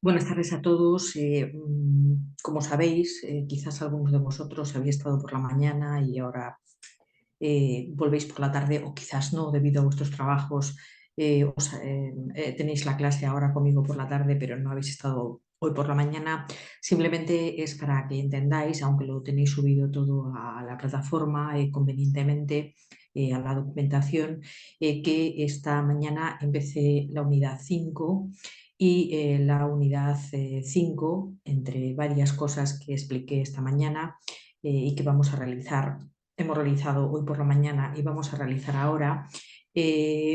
Buenas tardes a todos. Como sabéis, quizás algunos de vosotros habéis estado por la mañana y ahora volvéis por la tarde, o quizás no, debido a vuestros trabajos. Tenéis la clase ahora conmigo por la tarde, pero no habéis estado hoy por la mañana. Simplemente es para que entendáis, aunque lo tenéis subido todo a la plataforma convenientemente, a la documentación, que esta mañana empecé la unidad 5 y la unidad 5, entre varias cosas que expliqué esta mañana y que vamos a realizar, hemos realizado hoy por la mañana y vamos a realizar ahora.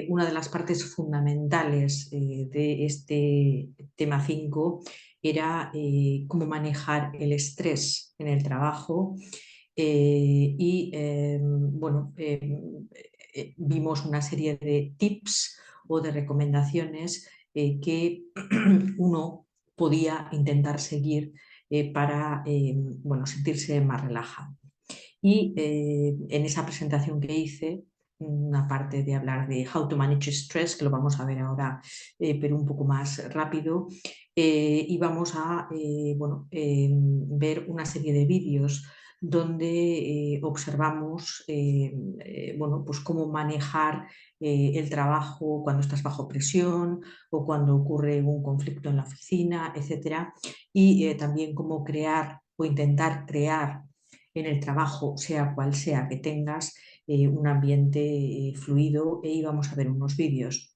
Una de las partes fundamentales de este tema 5 era cómo manejar el estrés en el trabajo vimos una serie de tips o de recomendaciones que uno podía intentar seguir para sentirse más relajado. Y en esa presentación que hice, una parte de hablar de how to manage stress, que lo vamos a ver ahora, pero un poco más rápido, y vamos a ver una serie de vídeos donde observamos pues cómo manejar el trabajo cuando estás bajo presión o cuando ocurre un conflicto en la oficina, etcétera, y también cómo crear o intentar crear en el trabajo, sea cual sea que tengas, un ambiente fluido, e íbamos a ver unos vídeos.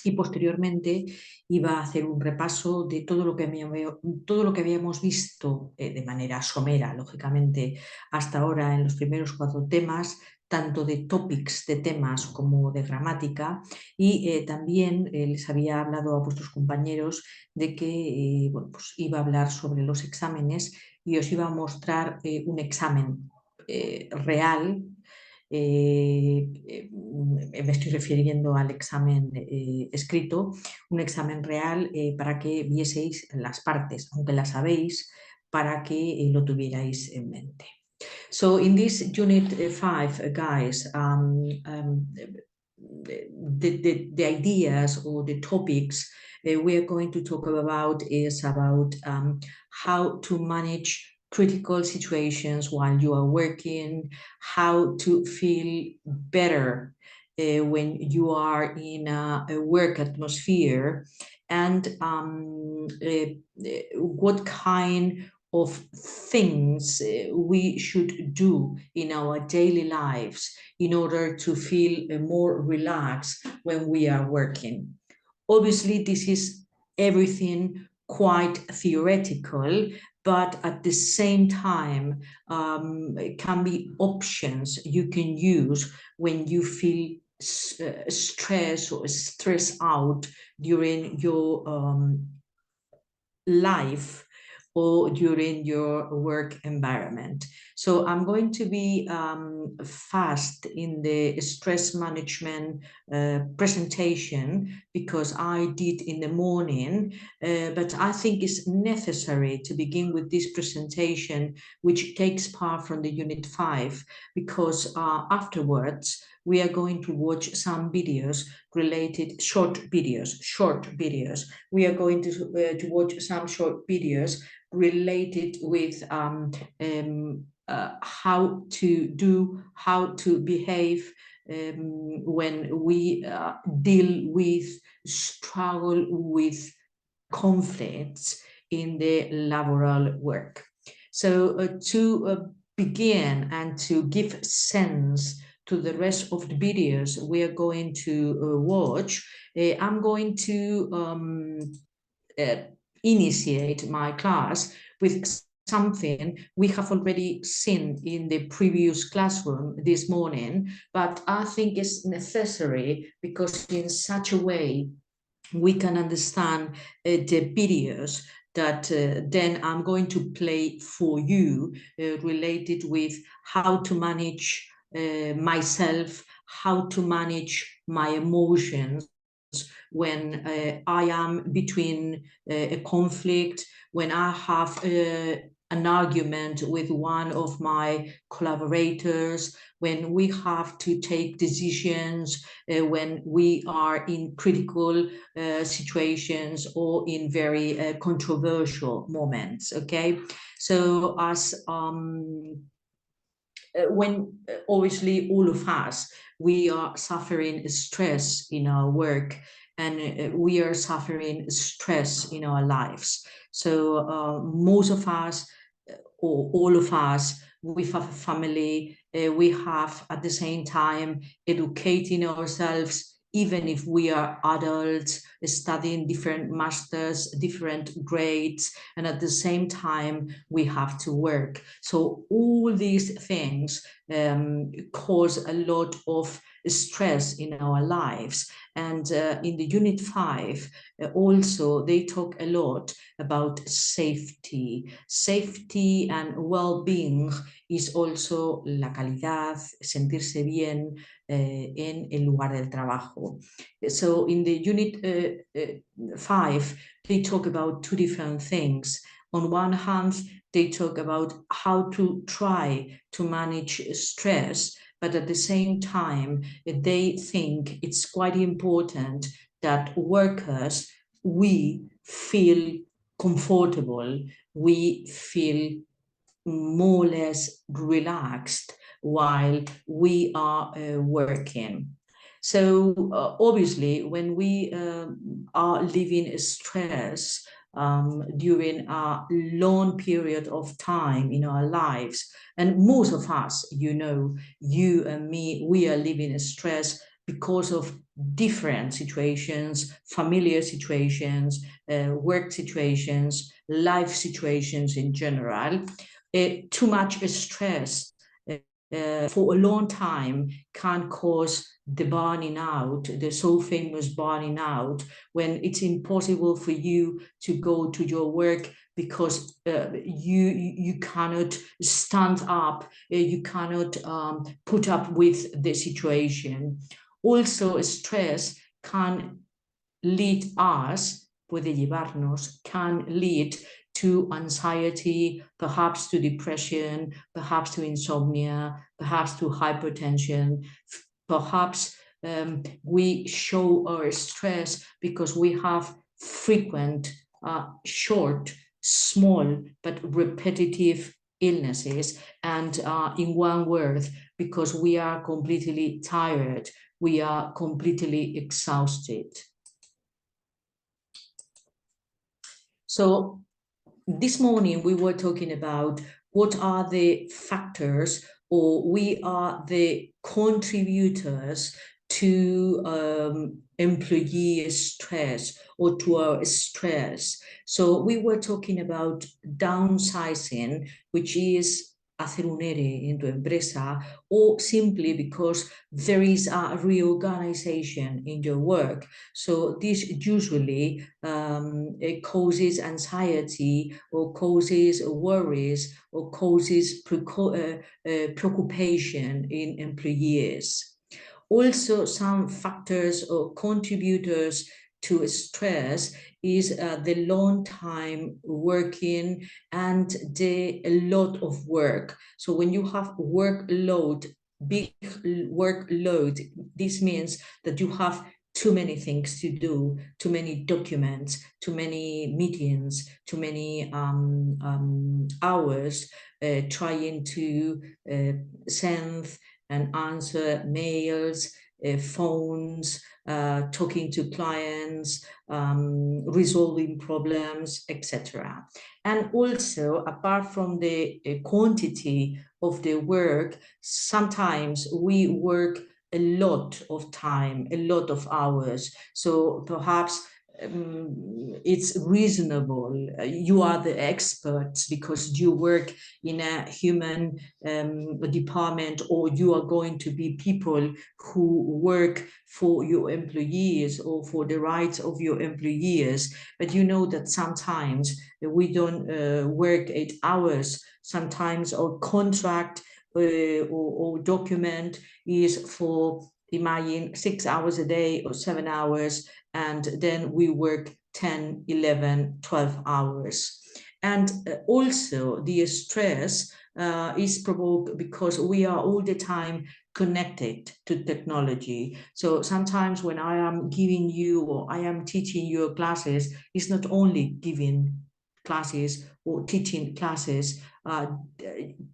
Y posteriormente iba a hacer un repaso de todo lo que habíamos visto de manera somera, lógicamente, hasta ahora en los primeros 4 temas, tanto de topics, de temas, como de gramática, y también les había hablado a vuestros compañeros de que pues iba a hablar sobre los exámenes y os iba a mostrar un examen real. Me estoy refiriendo al examen escrito, un examen real para que vieseis las partes, aunque las sabéis, para que lo tuvierais en mente. So in this unit 5, guys, the ideas or the topics we are going to talk about is about how to manage critical situations while you are working, how to feel better when you are in a work atmosphere, and what kind of things we should do in our daily lives in order to feel more relaxed when we are working. Obviously, this is everything quite theoretical, but at the same time, it can be options you can use when you feel stress or stress out during your life or during your work environment. So I'm going to be fast in the stress management presentation because I did in the morning, but I think it's necessary to begin with this presentation, which takes part from the Unit 5, because afterwards we are going to watch some videos related, short videos. We are going to watch some short videos related with how to behave when we deal with, struggle with conflicts in the laboral work. So to begin and to give sense to the rest of the videos we are going to watch, I'm going to initiate my class with something we have already seen in the previous classroom this morning, but I think it's necessary because in such a way we can understand the videos that then I'm going to play for you related with how to manage myself, how to manage my emotions when I am between a conflict, when I have an argument with one of my collaborators, when we have to take decisions, when we are in critical situations or in very controversial moments, okay? So as when obviously all of us, we are suffering stress in our work, and we are suffering stress in our lives. So most of us, or all of us, we have a family, we have at the same time educating ourselves, even if we are adults, studying different masters, different grades, and at the same time we have to work. So all these things cause a lot of stress in our lives. And in the Unit 5, also they talk a lot about safety. Safety and well-being is also la calidad, sentirse bien en el lugar del trabajo. So in the Unit 5, they talk about two different things. On one hand, they talk about how to try to manage stress, but at the same time, they think it's quite important that workers, we feel comfortable, we feel more or less relaxed while we are working. So obviously, when we are living stress during a long period of time in our lives, and most of us, you know, you and me, we are living stress because of different situations, familiar situations, work situations, life situations in general. Too much stress for a long time can cause the burning out, the so famous burning out, when it's impossible for you to go to your work because you cannot stand up, you cannot put up with the situation. Also, stress can lead us, puede llevarnos, can lead to anxiety, perhaps to depression, perhaps to insomnia, perhaps to hypertension, perhaps we show our stress because we have frequent, short, small, but repetitive illnesses, and in one word, because we are completely tired, we are completely exhausted. So this morning we were talking about what are the factors, or we are the contributors to employee stress or to our stress. So we were talking about downsizing, which is hacer un ERE en tu empresa, or simply because there is a reorganization in your work. So this usually it causes anxiety, or causes worries, or causes preoccupation in employees. Also, some factors or contributors to stress is the long time working and the a lot of work. So when you have workload, big workload, this means that you have too many things to do, too many documents, too many meetings, too many hours trying to send and answer mails, phones, talking to clients, resolving problems, etc. And also, apart from the quantity of the work, sometimes we work a lot of time, a lot of hours. So perhaps it's reasonable. You are the experts because you work in a human department, or you are going to be people who work for your employees or for the rights of your employees. But you know that sometimes we don't work 8 hours. Sometimes our contract or document is for, imagine, 6 hours a day or 7 hours, and then we work 10, 11, 12 hours. And also the stress is provoked because we are all the time connected to technology. So sometimes when I am giving you or I am teaching your classes, it's not only giving classes or teaching classes.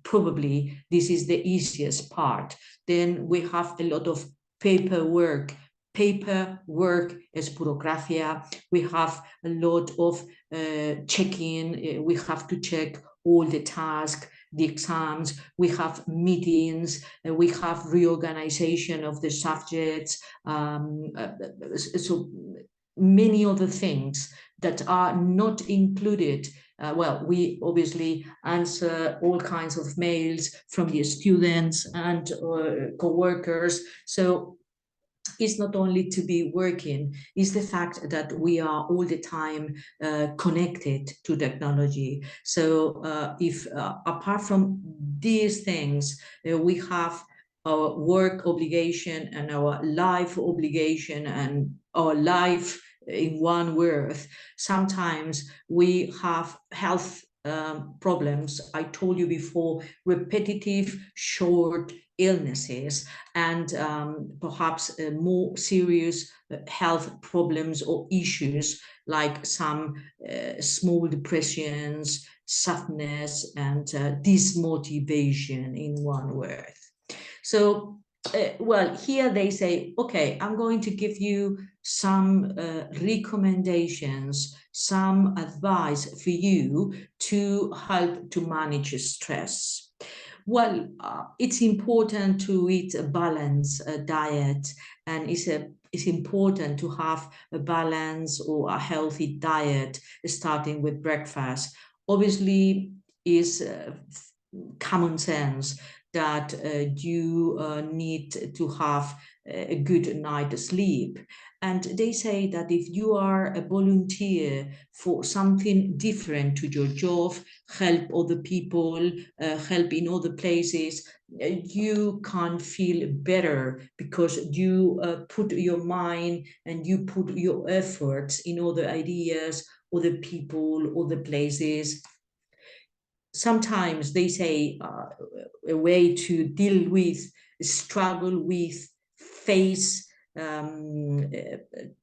Probably this is the easiest part. Then we have a lot of paperwork. Paperwork is burocracia. We have a lot of checking. We have to check all the tasks, the exams. We have meetings. We have reorganization of the subjects. So many other things that are not included. Well, we obviously answer all kinds of mails from the students and co-workers. So it's not only to be working, it's the fact that we are all the time connected to technology. So if apart from these things, we have our work obligation and our life obligation and our life in one word, sometimes we have health problems. I told you before, repetitive short illnesses and perhaps more serious health problems or issues like some small depressions, sadness, and dismotivation in one word. So, well, here they say, okay, I'm going to give you some recommendations, some advice for you to help to manage stress. Well, it's important to eat a balanced diet, and it's important to have a balanced or a healthy diet, starting with breakfast. Obviously, is common sense that you need to have a good night's sleep. And they say that if you are a volunteer for something different to your job, help other people, help in other places, you can feel better because you put your mind and you put your efforts in other ideas, other people, other places. Sometimes they say a way to deal with, struggle with, face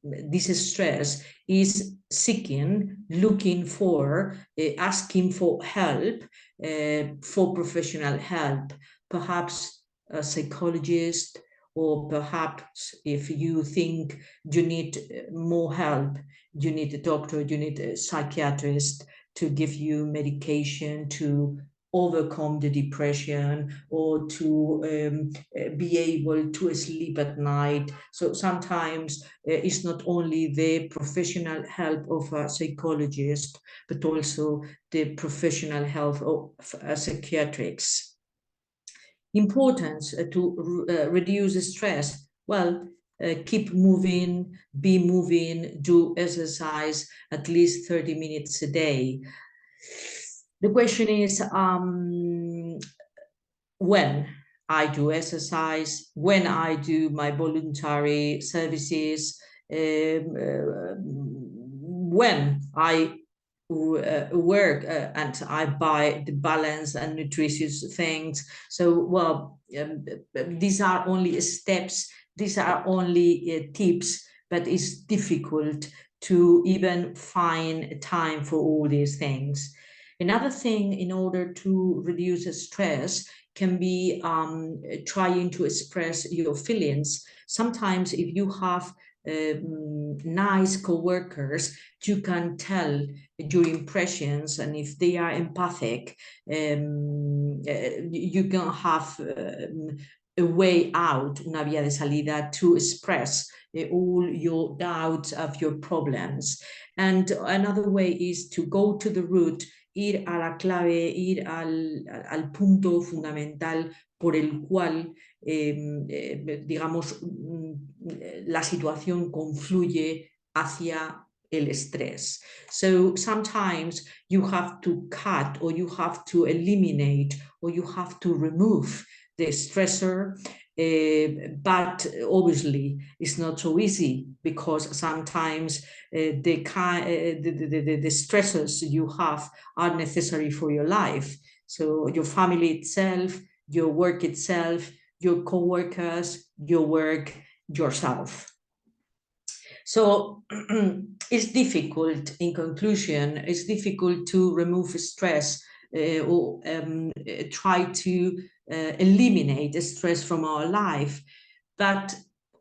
this stress is seeking, looking for, asking for help, for professional help, perhaps a psychologist, or perhaps if you think you need more help, you need a doctor, you need a psychiatrist to give you medication to overcome the depression or to be able to sleep at night. So sometimes it's not only the professional help of a psychologist, but also the professional help of psychiatrists. Importance to reduce stress. Well, keep moving, be moving, do exercise at least 30 minutes a day. The question is when I do exercise, when I do my voluntary services, when I work and I buy the balanced and nutritious things. So, well, these are only steps, these are only tips, but it's difficult to even find time for all these things. Another thing in order to reduce stress can be trying to express your feelings. Sometimes if you have nice co-workers, you can tell your impressions, and if they are empathic, you can have a way out, una vía de salida, to express all your doubts of your problems. And another way is to go to the root, ir a la clave, ir al punto fundamental por el cual, digamos, la situación confluye hacia el estrés. So sometimes you have to cut, or you have to eliminate, or you have to remove the stressor, but obviously it's not so easy, because sometimes the stressors you have are necessary for your life. So your family itself, your work itself, your co-workers, your work, yourself. So it's difficult, in conclusion, it's difficult to remove stress or try to eliminate stress from our life. But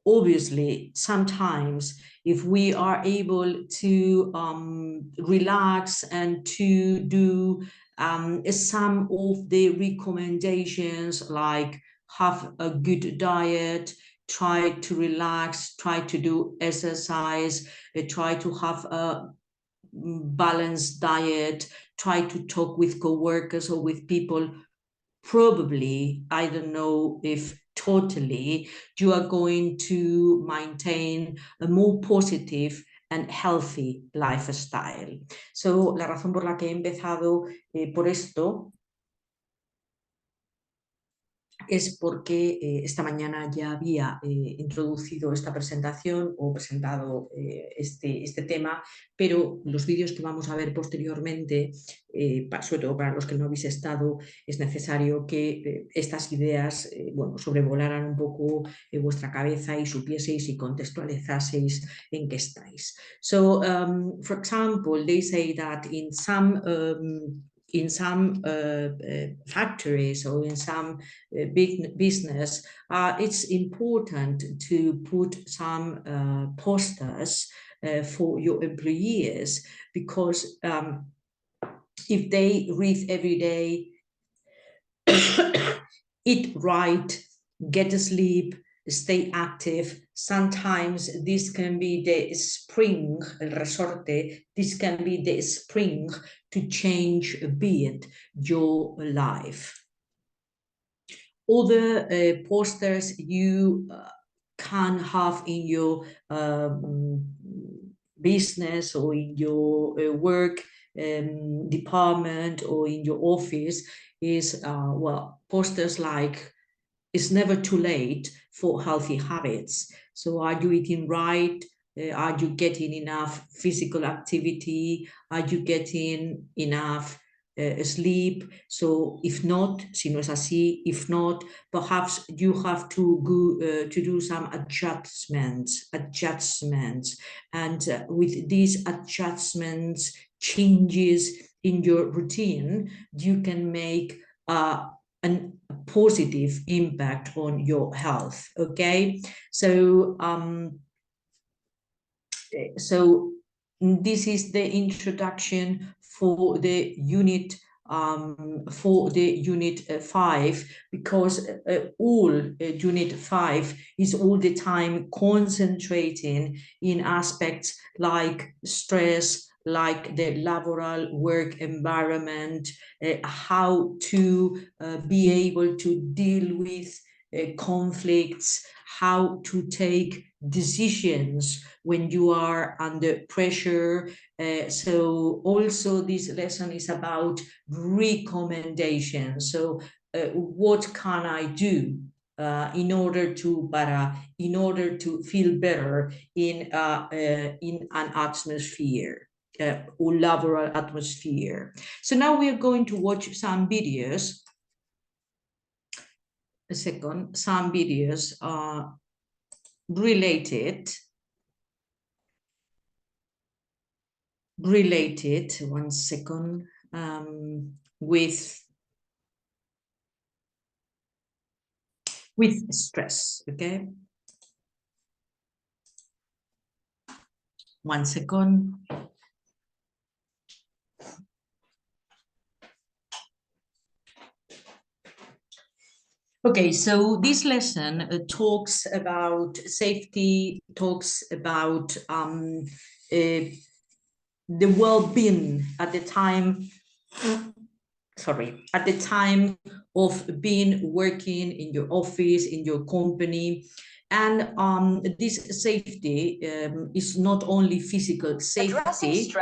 obviously, sometimes if we are able to relax and to do some of the recommendations, like have a good diet, try to relax, try to do exercise, try to have a balanced diet, try to talk with co-workers or with people, probably, I don't know if totally, you are going to maintain a more positive and healthy lifestyle. So, la razón por la que he empezado por esto es porque esta mañana ya había introducido esta presentación o presentado este tema, pero los vídeos que vamos a ver posteriormente, sobre todo para los que no habéis estado, es necesario que estas ideas bueno, sobrevolaran un poco vuestra cabeza y supieseis y contextualizaseis en qué estáis. So, for example, they say that in some factories or in some big business, it's important to put some posters for your employees, because if they read every day, eat right, get to sleep, stay active, sometimes this can be the spring, el resorte, this can be the spring to change a bit your life. Other posters you can have in your business or in your work department or in your office is, well, posters like, it's never too late for healthy habits. So are you eating right? Are you getting enough physical activity? Are you getting enough sleep? So if not, si no es así, if not, perhaps you have to go to do some adjustments, and with these adjustments, changes in your routine, you can make a positive impact on your health. Okay, so this is the introduction for the unit 5, because unit 5 is all the time concentrating in aspects like stress, like the laboral work environment, how to be able to deal with conflicts, how to take decisions when you are under pressure. So also this lesson is about recommendations. So what can I do in order to feel better in an atmosphere, or laboral atmosphere. So now we are going to watch some videos. Some videos are related, one second, with stress. Okay, one second. Okay, so this lesson talks about safety, talks about the well-being at the time, at the time of being working in your office, in your company. And this safety is not only physical safety,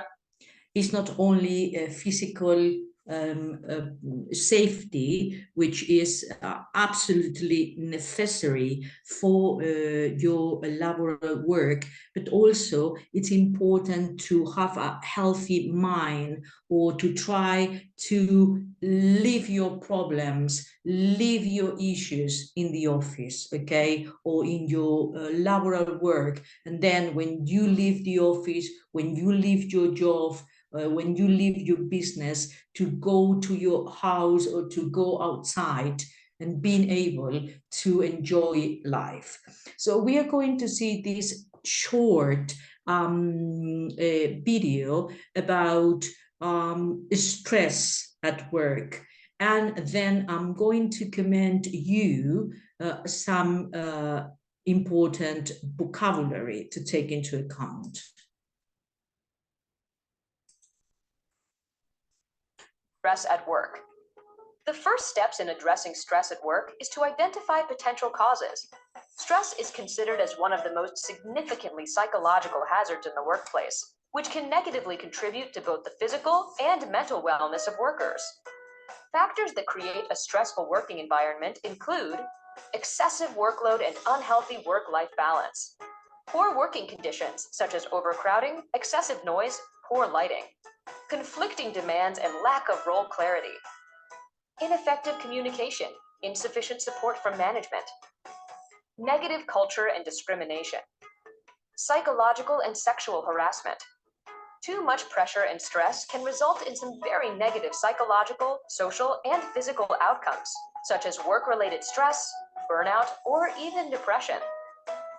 it's not only physical safety, which is absolutely necessary for your laboral work, but also it's important to have a healthy mind, or to try to leave your problems, leave your issues in the office, okay, or in your laboral work. And then when you leave the office, when you leave your job, when you leave your business, to go to your house or to go outside and being able to enjoy life. So we are going to see this short video about stress at work. And then I'm going to commend you some important vocabulary to take into account. Stress at work. The first steps in addressing stress at work is to identify potential causes. Stress is considered as one of the most significantly psychological hazards in the workplace, which can negatively contribute to both the physical and mental wellness of workers. Factors that create a stressful working environment include excessive workload and unhealthy work-life balance, poor working conditions such as overcrowding, excessive noise, poor lighting, conflicting demands and lack of role clarity, ineffective communication, insufficient support from management, negative culture and discrimination, psychological and sexual harassment. Too much pressure and stress can result in some very negative psychological, social, and physical outcomes, such as work-related stress, burnout, or even depression.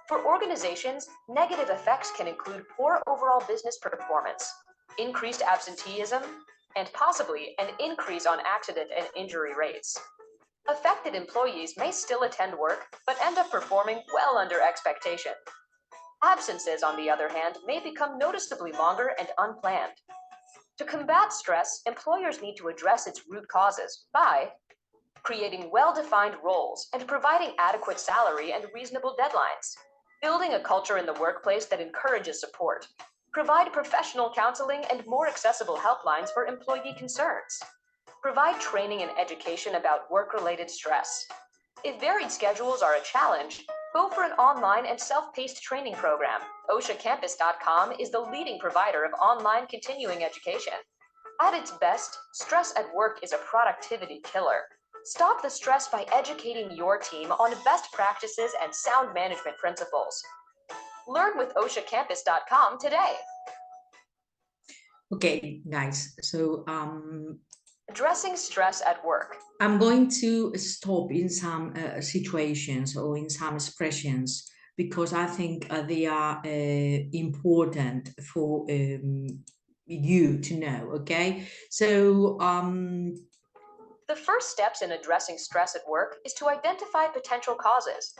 For organizations, negative effects can include poor overall business performance, increased absenteeism, and possibly an increase on accident and injury rates. Affected employees may still attend work, but end up performing well under expectation. Absences, on the other hand, may become noticeably longer and unplanned. To combat stress, employers need to address its root causes by creating well-defined roles and providing adequate salary and reasonable deadlines, building a culture in the workplace that encourages support, provide professional counseling and more accessible helplines for employee concerns, provide training and education about work-related stress. If varied schedules are a challenge, go for an online and self-paced training program. OSHAcampus.com is the leading provider of online continuing education. At its best, stress at work is a productivity killer. Stop the stress by educating your team on best practices and sound management principles. Learn with OSHAcampus.com today. Okay, guys, so addressing stress at work. I'm going to stop in some situations or in some expressions, because I think they are important for you to know, okay? So the first steps in addressing stress at work is to identify potential causes.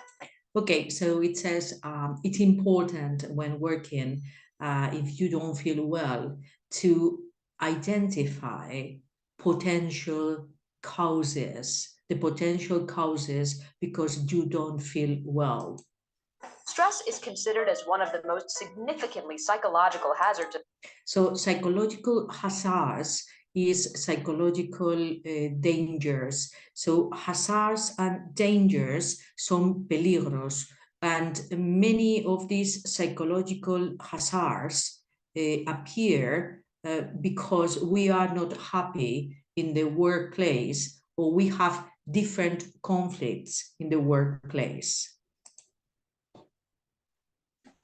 Okay, so it says it's important when working, if you don't feel well, to identify potential causes, the potential causes because you don't feel well. Stress is considered as one of the most significantly psychological hazards. So psychological hazards is psychological dangers. So hazards and dangers son peligros, and many of these psychological hazards appear because we are not happy in the workplace, or we have different conflicts in the workplace.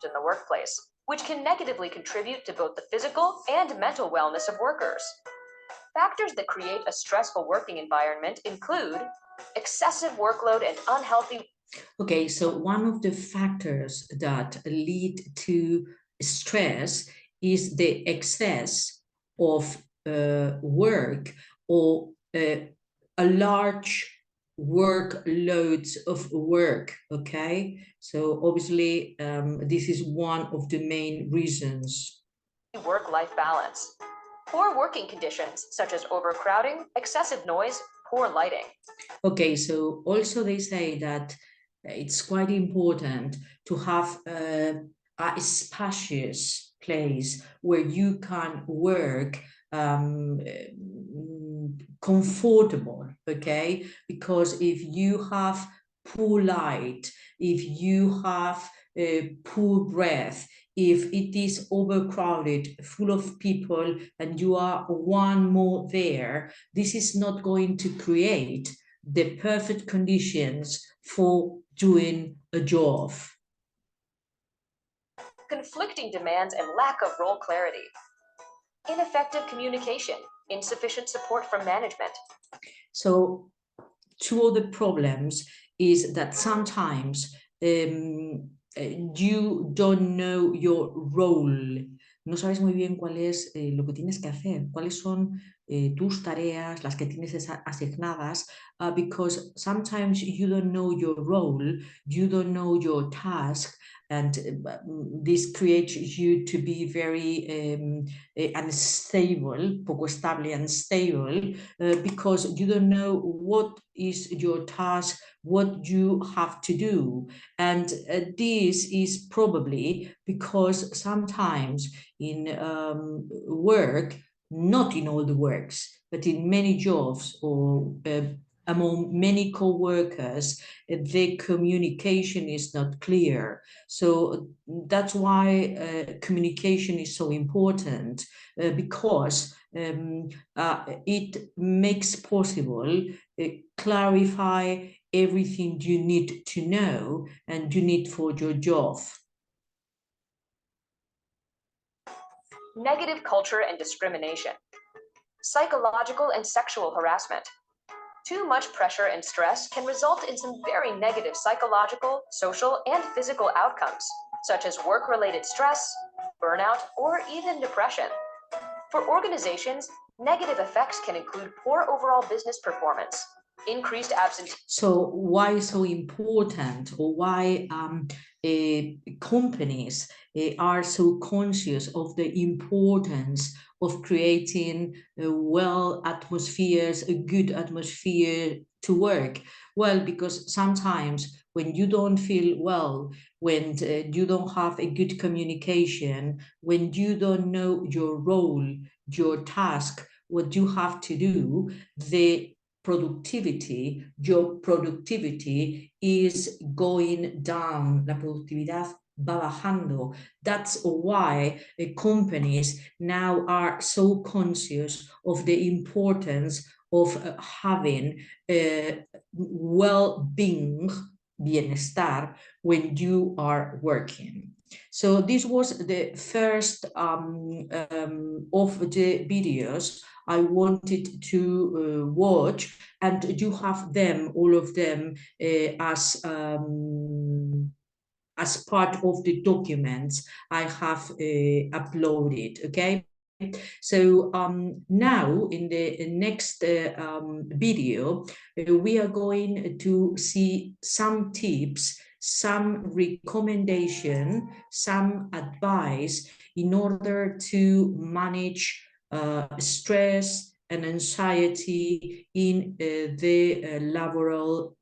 In the workplace, which can negatively contribute to both the physical and mental wellness of workers. Factors that create a stressful working environment include excessive workload and unhealthy. Okay, so one of the factors that lead to stress is the excess of work, or a large workloads of work, okay? So obviously this is one of the main reasons. Work-life balance. Poor working conditions such as overcrowding, excessive noise, poor lighting. Okay, so also they say that it's quite important to have a spacious place where you can work comfortable, okay? Because if you have poor light, if you have poor breath, if it is overcrowded, full of people, and you are one more there, this is not going to create the perfect conditions for doing a job. Conflicting demands and lack of role clarity. Ineffective communication, insufficient support from management. So two of the problems is that sometimes you don't know your role. No sabes muy bien cuál es lo que tienes que hacer, cuáles son tus tareas, las que tienes asignadas, because sometimes you don't know your role, you don't know your task, and this creates you to be very unstable, poco estable, unstable, because you don't know what is your task, what you have to do. And this is probably because sometimes in work, not in all the works, but in many jobs or among many co-workers, the communication is not clear. So that's why communication is so important, because it makes possible clarify everything you need to know and you need for your job. Negative culture and discrimination. Psychological and sexual harassment. Too much pressure and stress can result in some very negative psychological, social, and physical outcomes, such as work-related stress, burnout, or even depression. For organizations, negative effects can include poor overall business performance, increased absenteeism. So why so important, or why companies are so conscious of the importance of creating a good atmosphere to work? Well, because sometimes when you don't feel well, when you don't have a good communication, when you don't know your role, your task, what you have to do, your productivity is going down. La productividad va bajando. That's why companies now are so conscious of the importance of having well-being, bienestar, when you are working. So this was the first of the videos I wanted to watch, and you have them, all of them, as part of the documents I have uploaded, okay? So now in the next video, we are going to see some tips, some recommendation, some advice in order to manage stress and anxiety in the laboral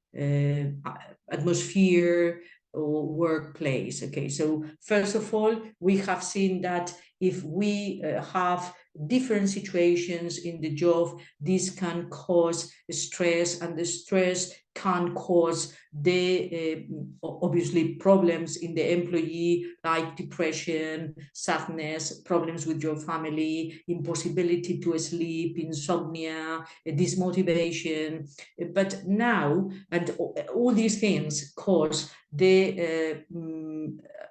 atmosphere or workplace. Okay, so first of all, we have seen that if we have different situations in the job, this can cause stress, and the stress can cause the obviously problems in the employee, like depression, sadness, problems with your family, impossibility to sleep, insomnia, dismotivation. But now, and all these things cause the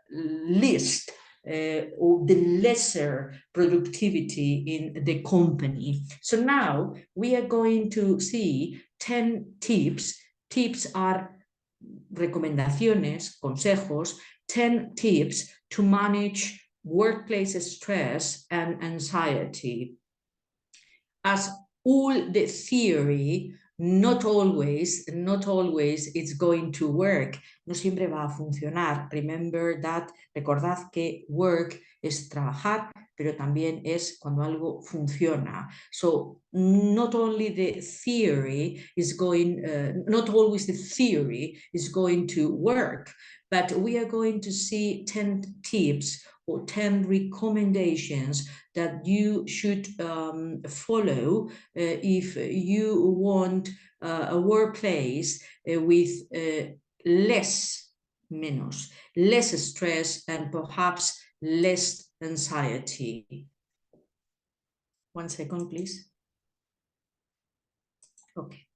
list or the lesser productivity in the company. So now we are going to see 10 tips. Tips are recomendaciones, consejos, 10 tips to manage workplace stress and anxiety. As all the theory, not always it's going to work. No siempre va a funcionar. Remember that, recordad que work es trabajar, pero también es cuando algo funciona. So not only the theory is going, not always the theory is going to work, but we are going to see 10 tips or 10 recommendations that you should follow if you want a workplace with less stress and perhaps less anxiety. 1 second, please. Okay.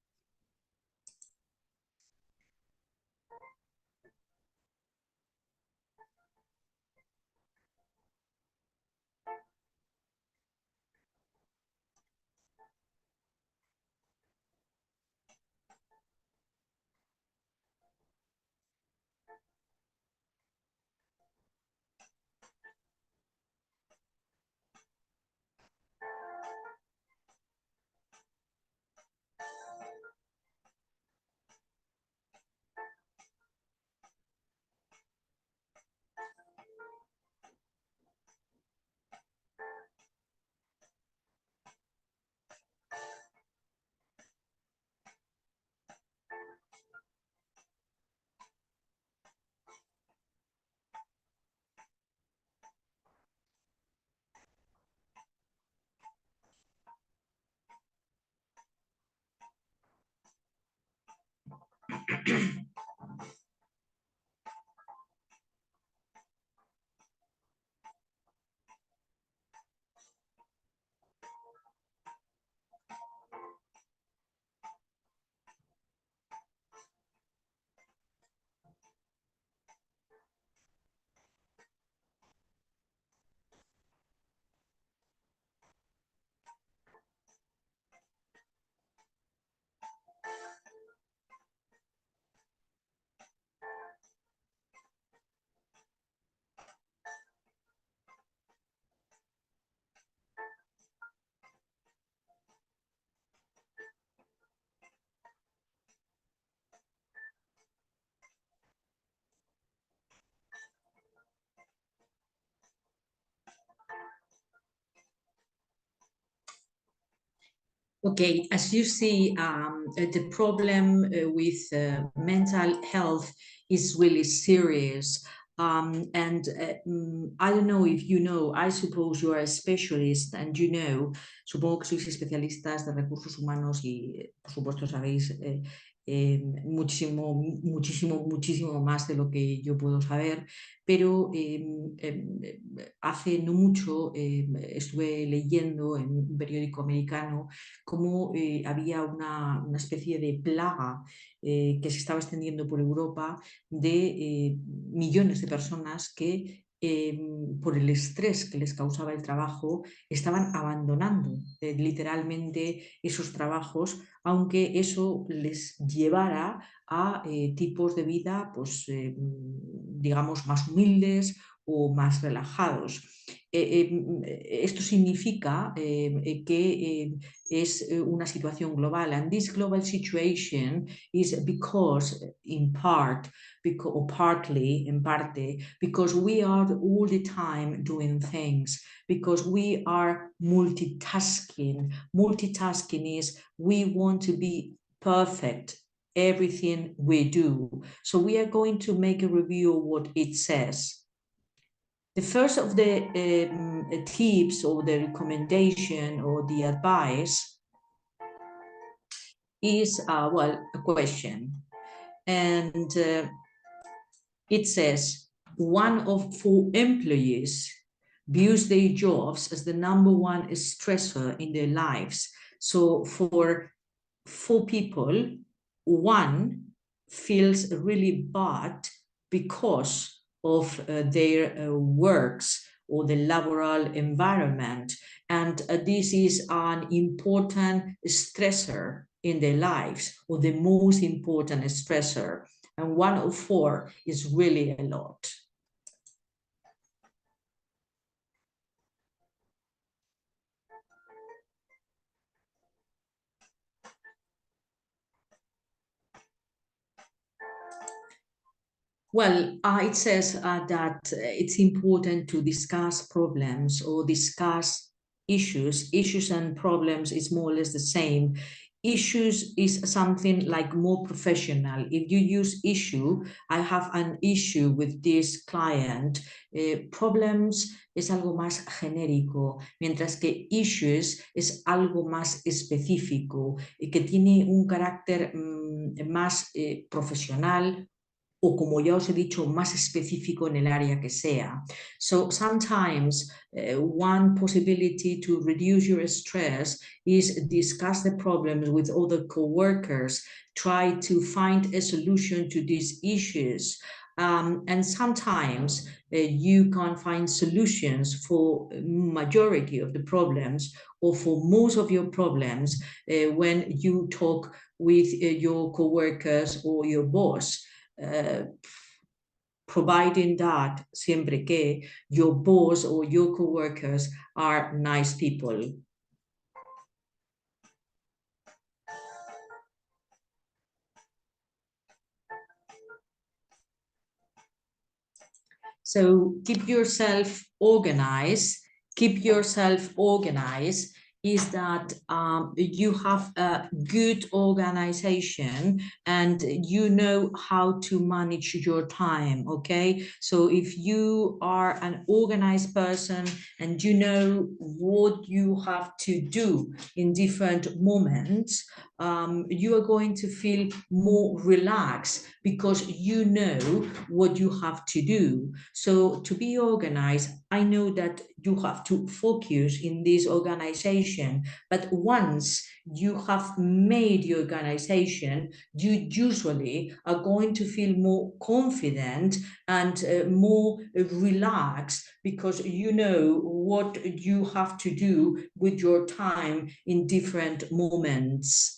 Okay, as you see, the problem with mental health is really serious. I don't know if you know, I suppose you are a specialist and you know, supongo que sois especialistas de recursos humanos y por supuesto sabéis muchísimo más de lo que yo puedo saber, pero hace no mucho estuve leyendo en un periódico americano cómo había una especie de plaga que se estaba extendiendo por Europa de millones de personas que por el estrés que les causaba el trabajo estaban abandonando literalmente esos trabajos, aunque eso les llevara a tipos de vida, pues digamos, más humildes o más relajados. Esto significa que es una situación global, and this global situation is because, in part, because, or partly, en parte, because we are all the time doing things, because we are multitasking. Multitasking is we want to be perfect everything we do. So we are going to make a review of what it says. The first of the tips or the recommendation or the advice is, well, a question. And it says, 1 of 4 employees views their jobs as the #1 stressor in their lives. So for 4 people, 1 feels really bad because of their works or the laboral environment. And this is an important stressor in their lives, or the most important stressor. And 1 of 4 is really a lot. Well, it says that it's important to discuss problems or discuss issues. Issues and problems is more or less the same. issues is something like more professional. If you use issue, I have an issue with this client. Problems es algo más genérico, mientras que issues es algo más específico, que tiene un carácter más profesional, o como ya os he dicho, más específico en el área que sea. So sometimes one possibility to reduce your stress is discuss the problems with other co-workers, try to find a solution to these issues. And sometimes you can find solutions for majority of the problems or for most of your problems when you talk with your co-workers or your boss. Providing that siempre que your boss or your co-workers are nice people. So keep yourself organized. Keep yourself organized is that you have a good organization and you know how to manage your time, okay? So if you are an organized person and you know what you have to do in different moments, you are going to feel more relaxed because you know what you have to do. So to be organized, I know that you have to focus in this organization, but once you have made your organization, you usually are going to feel more confident and more relaxed because you know what you have to do with your time in different moments.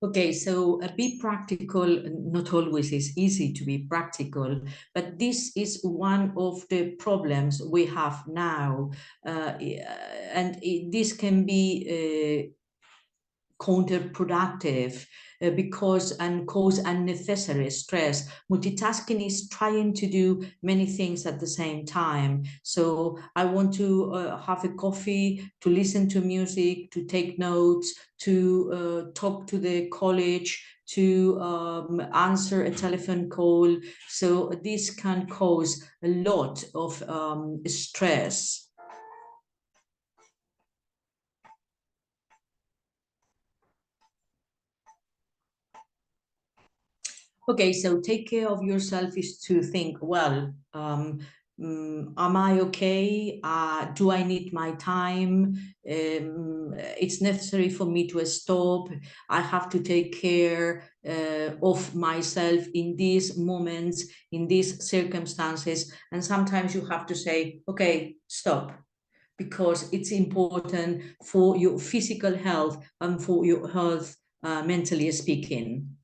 Okay, so be practical. Not always is easy to be practical, but this is one of the problems we have now. This can be counterproductive because and cause unnecessary stress. Multitasking is trying to do many things at the same time. So I want to have a coffee, to listen to music, to take notes, to talk to the college, to answer a telephone call. So this can cause a lot of stress. Okay, so take care of yourself is to think, well, am I okay? Do I need my time? It's necessary for me to stop. I have to take care of myself in these moments, in these circumstances. And sometimes you have to say, okay, stop, because it's important for your physical health and for your health, mentally speaking.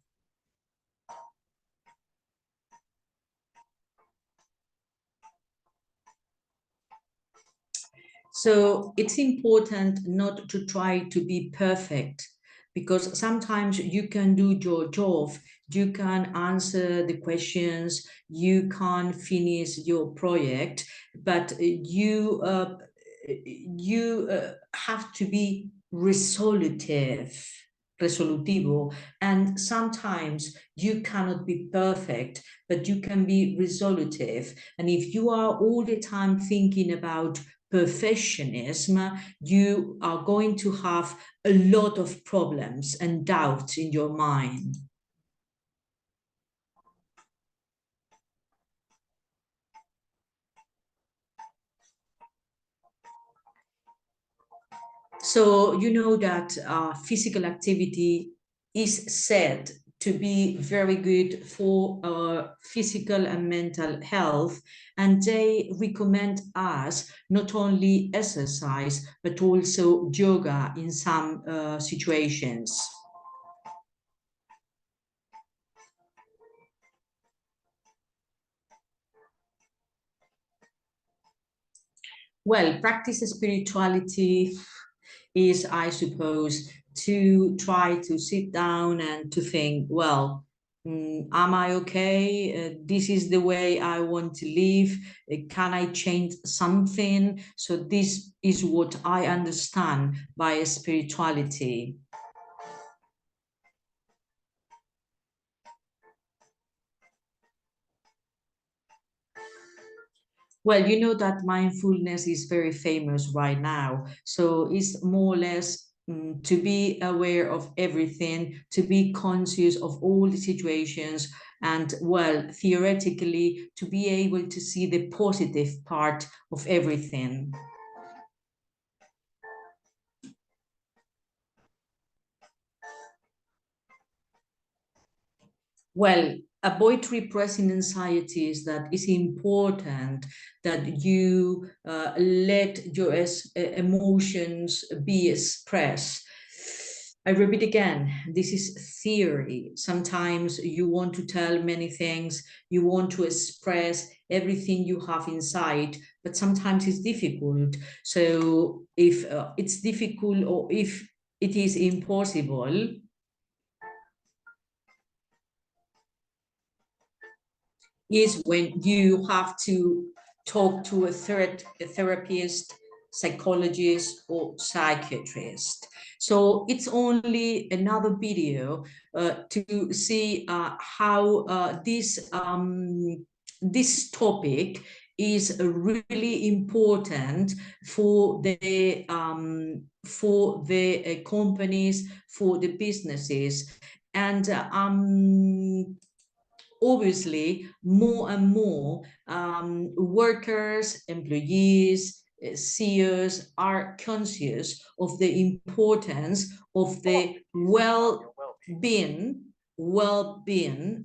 So it's important not to try to be perfect because sometimes you can do your job, you can answer the questions, you can finish your project, but you have to be resolutivo, and sometimes you cannot be perfect, but you can be resolutive. And if you are all the time thinking about perfectionism, you are going to have a lot of problems and doubts in your mind. So you know that physical activity is said to be very good for physical and mental health, and they recommend us not only exercise but also yoga in some situations. Well, practice spirituality is, I suppose, to try to sit down and to think, well, am I okay? This is the way I want to live. Can I change something? So this is what I understand by spirituality. Well, you know that mindfulness is very famous right now. So it's more or less to be aware of everything, to be conscious of all the situations, and, well, theoretically, to be able to see the positive part of everything. Well, avoid repressing anxieties. That is important, that you let your emotions be expressed. I repeat again, this is theory. Sometimes you want to tell many things, you want to express everything you have inside, but sometimes it's difficult. So if it's difficult, or if it is impossible, is when you have to talk to a therapist, psychologist, or psychiatrist. So it's only another video to see how this topic is really important for the companies, for the businesses, and obviously more and more workers, employees, CEOs are conscious of the importance of the well-being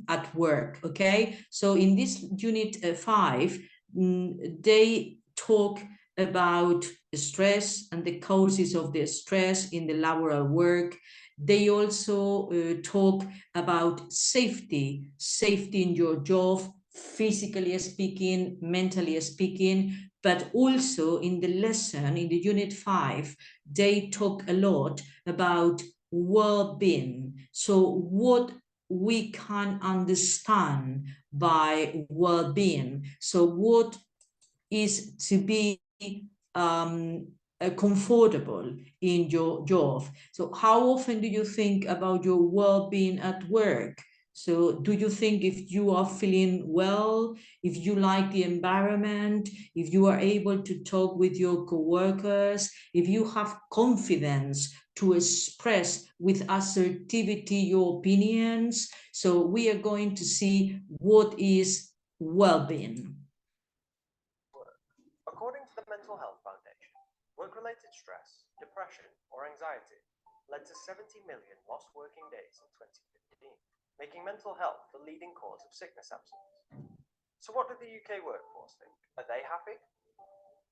at work. Okay, so in this unit 5, they talk about stress and the causes of the stress in the laboral work. They also talk about safety in your job, physically speaking, mentally speaking, but also in the lesson, in the unit 5, they talk a lot about well-being. So what we can understand by well-being. So what is to be comfortable in your job. So how often do you think about your well-being at work? So do you think if you are feeling well, if you like the environment, if you are able to talk with your coworkers, if you have confidence to express with assertivity your opinions? So we are going to see what is well-being. According to the Mental Health Foundation, work-related stress, depression, or anxiety led to 70 million lost working days in 2015, making mental health the leading cause of sickness absence. So what did the UK workforce think? Are they happy?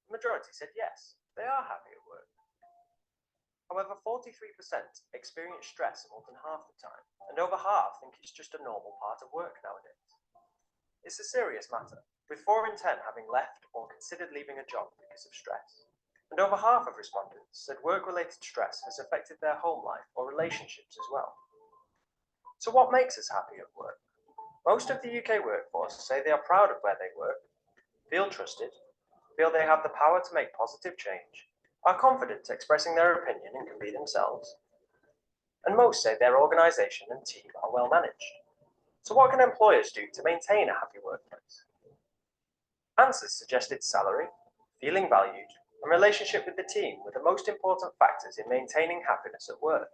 The majority said yes, they are happy at work. However, 43% experience stress more than half the time, and over half think it's just a normal part of work nowadays. It's a serious matter, with 4 in 10 having left or considered leaving a job because of stress. And over half of respondents said work-related stress has affected their home life or relationships as well. So what makes us happy at work? Most of the UK workforce say they are proud of where they work, feel trusted, feel they have the power to make positive change, are confident expressing their opinion and can be themselves. And most say their organisation and team are well managed. So what can employers do to maintain a happy workplace? Answers suggested salary, feeling valued, and relationship with the team were the most important factors in maintaining happiness at work.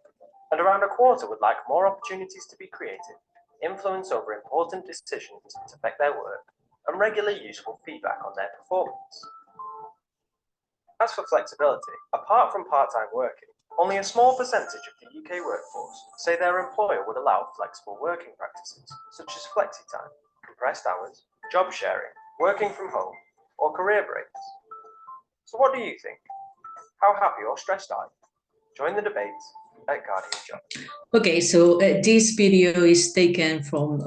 And around a quarter would like more opportunities to be created, influence over important decisions that affect their work, and regular useful feedback on their performance. As for flexibility, apart from part-time working, only a small percentage of the UK workforce say their employer would allow flexible working practices, such as flexi-time, compressed hours, job sharing, working from home, or career breaks. So what do you think? How happy or stressed are you? Join the debate at Guardian Job. Okay, so this video is taken from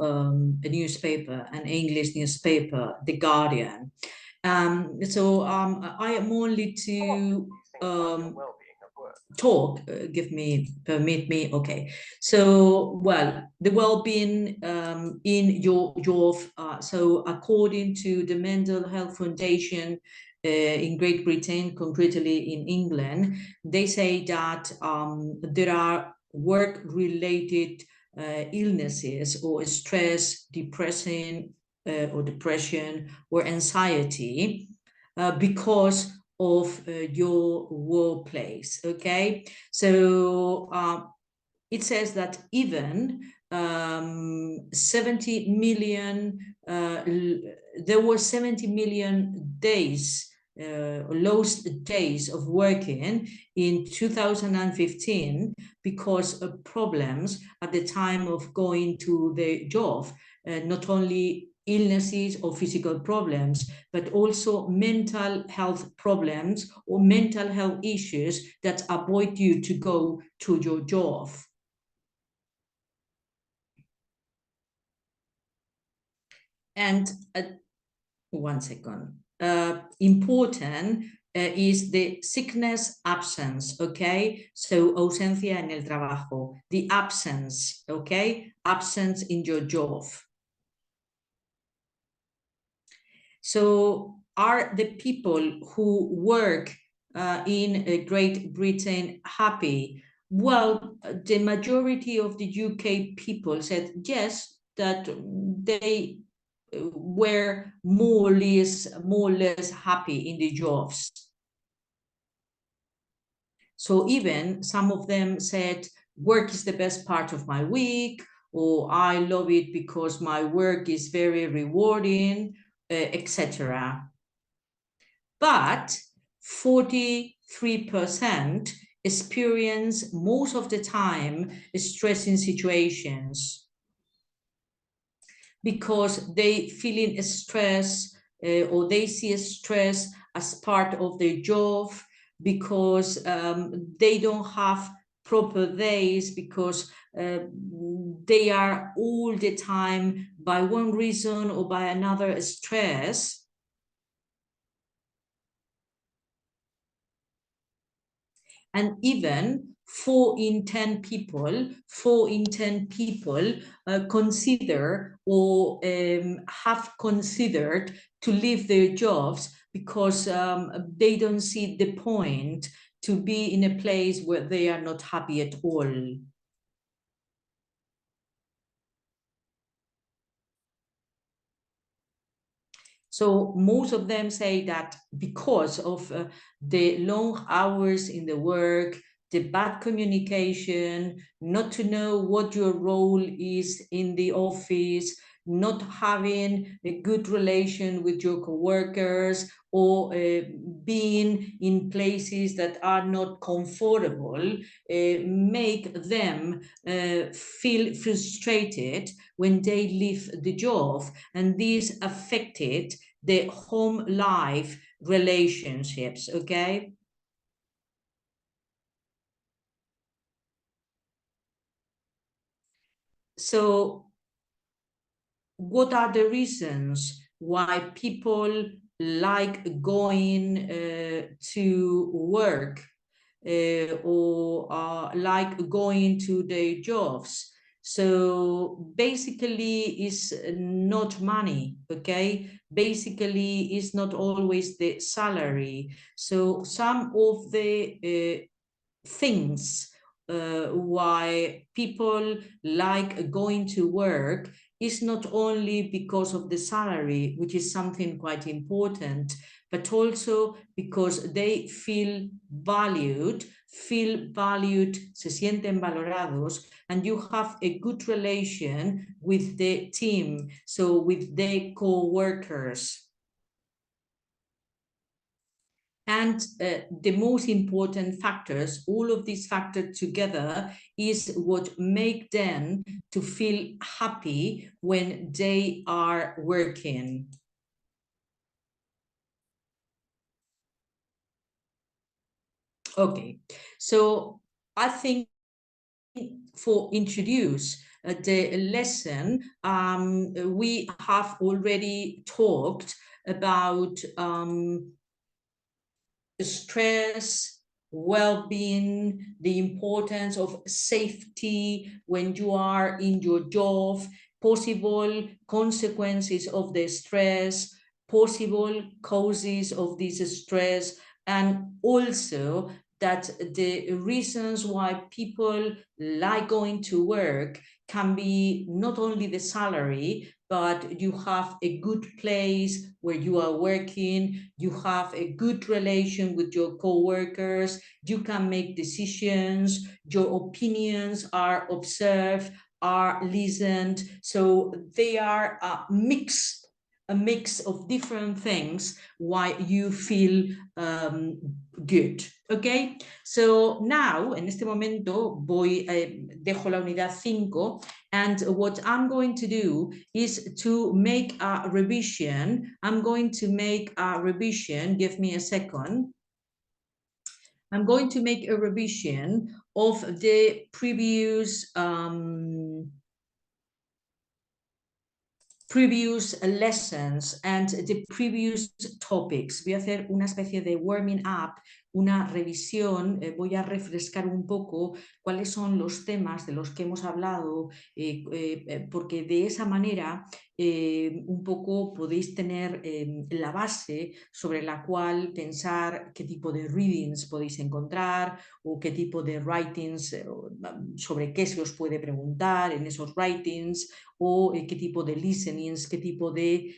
a newspaper, an English newspaper, The Guardian. I am only to talk, permit me. Okay. So, well, the well-being in your job. So, according to the Mental Health Foundation in Great Britain, concretely in England, they say that there are work-related illnesses or stress, depression or anxiety because of your workplace. Okay, so it says that even 70 million, there were 70 million days, lost days of working in 2015 because of problems at the time of going to the job, not only illnesses or physical problems, but also mental health problems or mental health issues that avoid you to go to your job. And one second, important is the sickness absence, okay? So ausencia en el trabajo, the absence, okay? Absence in your job. So are the people who work in Great Britain happy? Well, the majority of the UK people said yes, that they were more or less happy in the jobs. So even some of them said, work is the best part of my week, or I love it because my work is very rewarding, etc. But 43% experience most of the time stressing situations because they feeling stress or they see stress as part of their job, because they don't have proper days, because they are all the time by one reason or by another stress. And even 4 in 10 people consider or have considered to leave their jobs because they don't see the point to be in a place where they are not happy at all. So most of them say that because of the long hours in the work, the bad communication, not to know what your role is in the office, not having a good relation with your coworkers, or being in places that are not comfortable, make them feel frustrated when they leave the job, and this affected the home life relationships. Okay, so what are the reasons why people like going to work or like going to their jobs? So basically it's not money, okay? Basically it's not always the salary. So some of the things why people like going to work is not only because of the salary, which is something quite important, but also because they feel valued, se sienten valorados, and you have a good relation with the team, so with the co-workers. And the most important factors, all of these factors together, is what make them to feel happy when they are working. Okay, so I think for introduce the lesson, we have already talked about stress, well-being, the importance of safety when you are in your job, possible consequences of the stress, possible causes of this stress, and also that the reasons why people like going to work can be not only the salary, but you have a good place where you are working, you have a good relation with your co-workers, you can make decisions, your opinions are observed, are listened. So they are a mix of different things why you feel good. Okay, so now en este momento dejo la unidad 5, and what I'm going to do is to make a revision. I'm going to make a revision, give me a second. I'm going to make a revision of the previous lessons and the previous topics. Voy a hacer una especie de warming up, una revisión, voy a refrescar un poco cuáles son los temas de los que hemos hablado, porque de esa manera un poco podéis tener la base sobre la cual pensar qué tipo de readings podéis encontrar o qué tipo de writings, sobre qué se os puede preguntar en esos writings, o qué tipo de listenings, qué tipo de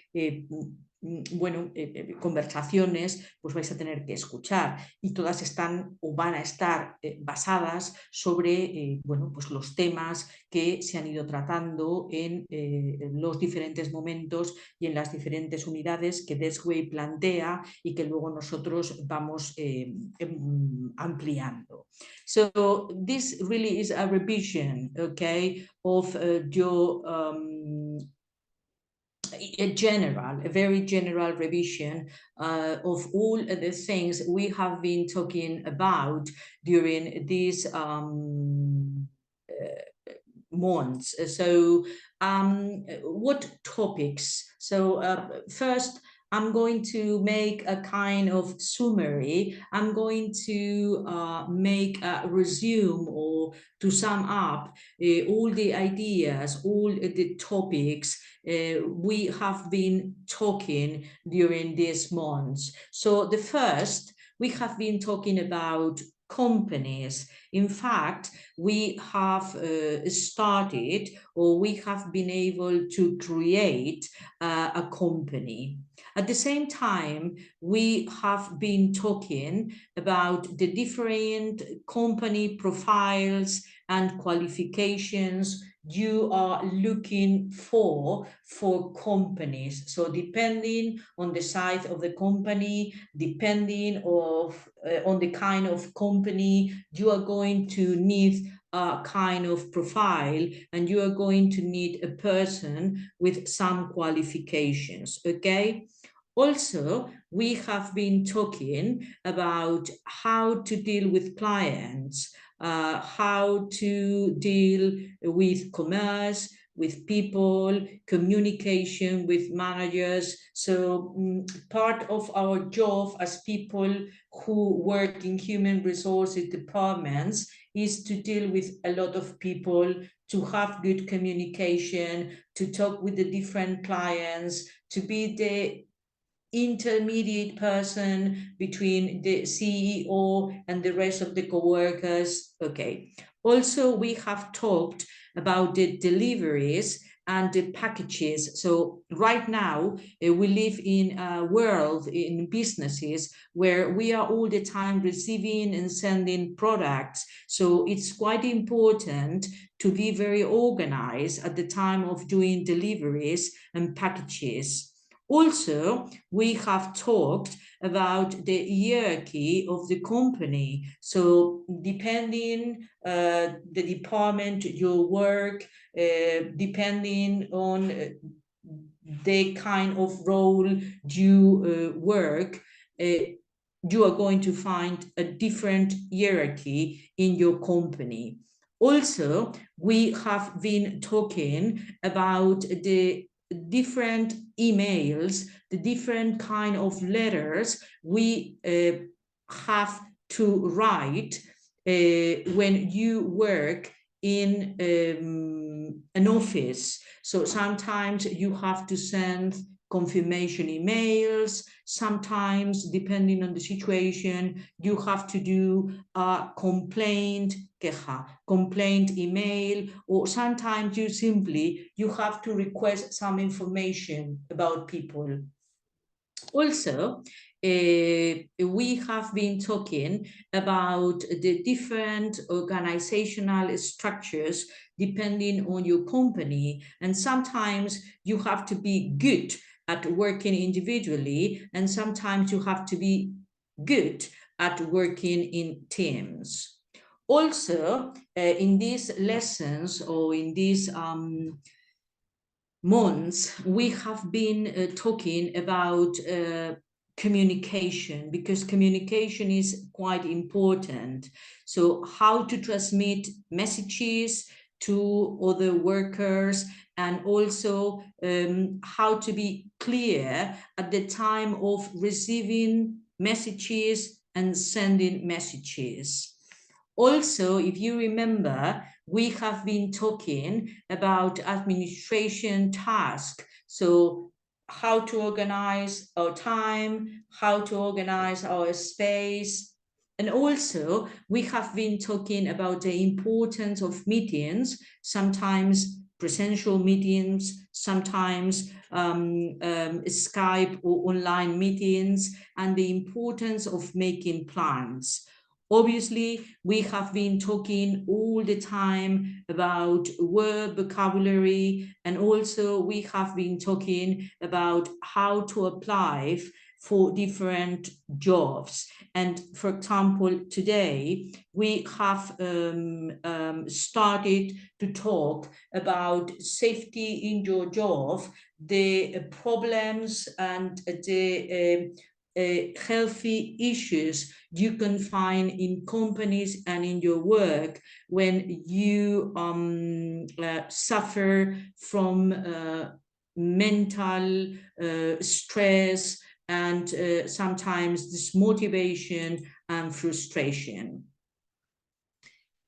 conversaciones pues vais a tener que escuchar, y todas están o van a estar basadas sobre pues los temas que se han ido tratando en los diferentes momentos y en las diferentes unidades que Desway plantea y que luego nosotros vamos ampliando. So this really is a revision, okay, of your a very general revision of all the things we have been talking about during these months. So what topics? So first, I'm going to make a kind of summary. I'm going to make a resume or to sum up all the ideas, all the topics we have been talking during these months. So the first, we have been talking about companies. In fact, we have started, or we have been able to create a company. At the same time, we have been talking about the different company profiles and qualifications you are looking for companies. So depending on the size of the company, depending on the kind of company, you are going to need a kind of profile, and you are going to need a person with some qualifications, okay? Also, we have been talking about how to deal with clients, how to deal with commerce, with people, communication with managers. So part of our job as people who work in human resources departments is to deal with a lot of people, to have good communication, to talk with the different clients, to be the intermediate person between the CEO and the rest of the co-workers. Okay. Also, we have talked about the deliveries and the packages. So right now, we live in a world, in businesses, where we are all the time receiving and sending products. So it's quite important to be very organized at the time of doing deliveries and packages. Also, we have talked about the hierarchy of the company. So depending the department you work, depending on the kind of role you work, you are going to find a different hierarchy in your company. Also, we have been talking about the different emails, the different kind of letters we have to write when you work in an office. So sometimes you have to send confirmation emails. Sometimes, depending on the situation, you have to do a complaint, queja, complaint email, or sometimes you have to request some information about people. Also, we have been talking about the different organizational structures depending on your company, and sometimes you have to be good at working individually, and sometimes you have to be good at working in teams. Also, in these lessons or in these months, we have been talking about communication, because communication is quite important. So how to transmit messages to other workers, and also how to be clear at the time of receiving messages and sending messages. Also, if you remember, we have been talking about administration tasks. So how to organize our time, how to organize our space. And also, we have been talking about the importance of meetings, sometimes presential meetings, sometimes Skype or online meetings, and the importance of making plans. Obviously, we have been talking all the time about word vocabulary, and also we have been talking about how to apply for different jobs. And for example, today we have started to talk about safety in your job, the problems and the healthy issues you can find in companies and in your work when you suffer from mental stress and sometimes dismotivation and frustration.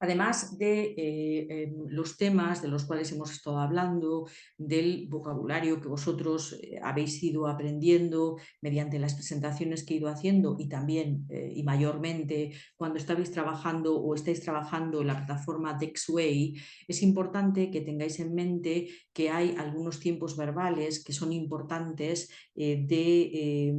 Además de los temas de los cuales hemos estado hablando, del vocabulario que vosotros habéis ido aprendiendo mediante las presentaciones que he ido haciendo, y también y mayormente cuando estáis trabajando en la plataforma Dexway, es importante que tengáis en mente que hay algunos tiempos verbales que son importantes de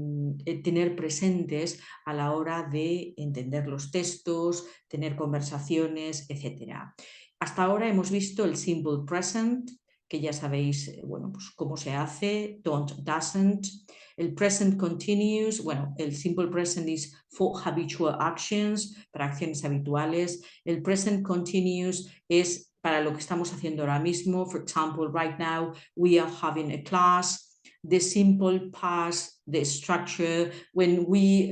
tener presentes a la hora de entender los textos, tener conversaciones, etc. Hasta ahora hemos visto el simple present, que ya sabéis, bueno, pues cómo se hace, don't, doesn't. El present continuous, bueno, el simple present is for habitual actions, para acciones habituales. El present continuous es para lo que estamos haciendo ahora mismo. For example, right now we are having a class. The simple past, the structure, when we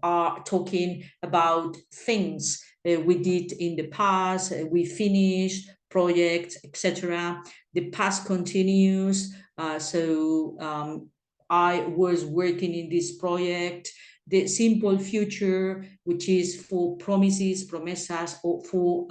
are talking about things we did in the past, we finished projects, etc. The past continuous, I was working in this project. The simple future, which is for promises, promesas, or for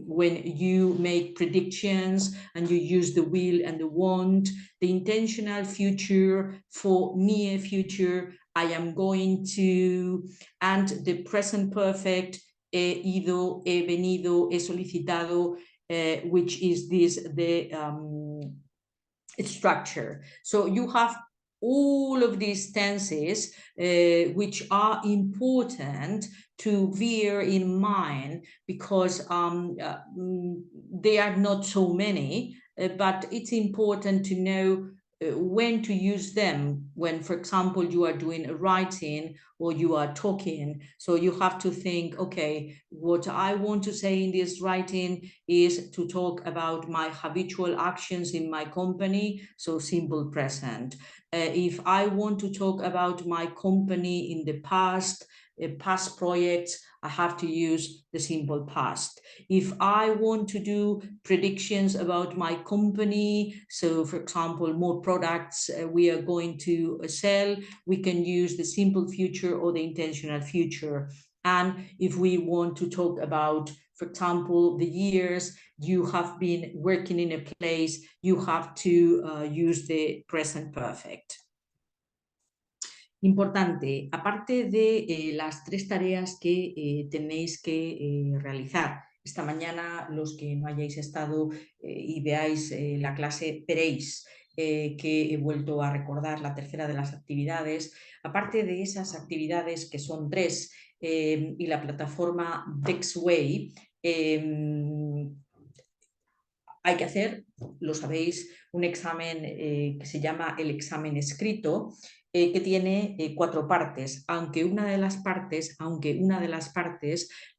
when you make predictions and you use the will and the want. The intentional future for near future, I am going to, and the present perfect, he ido, he venido, he solicitado, which is the structure. So you have all of these tenses which are important to bear in mind, because they are not so many, but it's important to know when to use them when, for example, you are doing a writing or you are talking. So you have to think, okay, what I want to say in this writing is to talk about my habitual actions in my company, so simple present. If I want to talk about my company in the past, past projects, I have to use the simple past. If I want to do predictions about my company, so for example, more products we are going to sell, we can use the simple future or the intentional future. And if we want to talk about, for example, the years you have been working in a place, you have to use the present perfect. Importante, aparte de las 3 tareas que tenéis que realizar. Esta mañana, los que no hayáis estado y veáis la clase, veréis que he vuelto a recordar la tercera de las actividades. Aparte de esas actividades, que son 3, y la plataforma Dexway, hay que hacer, lo sabéis, un examen que se llama el examen escrito, que tiene 4 partes, aunque una de las partes,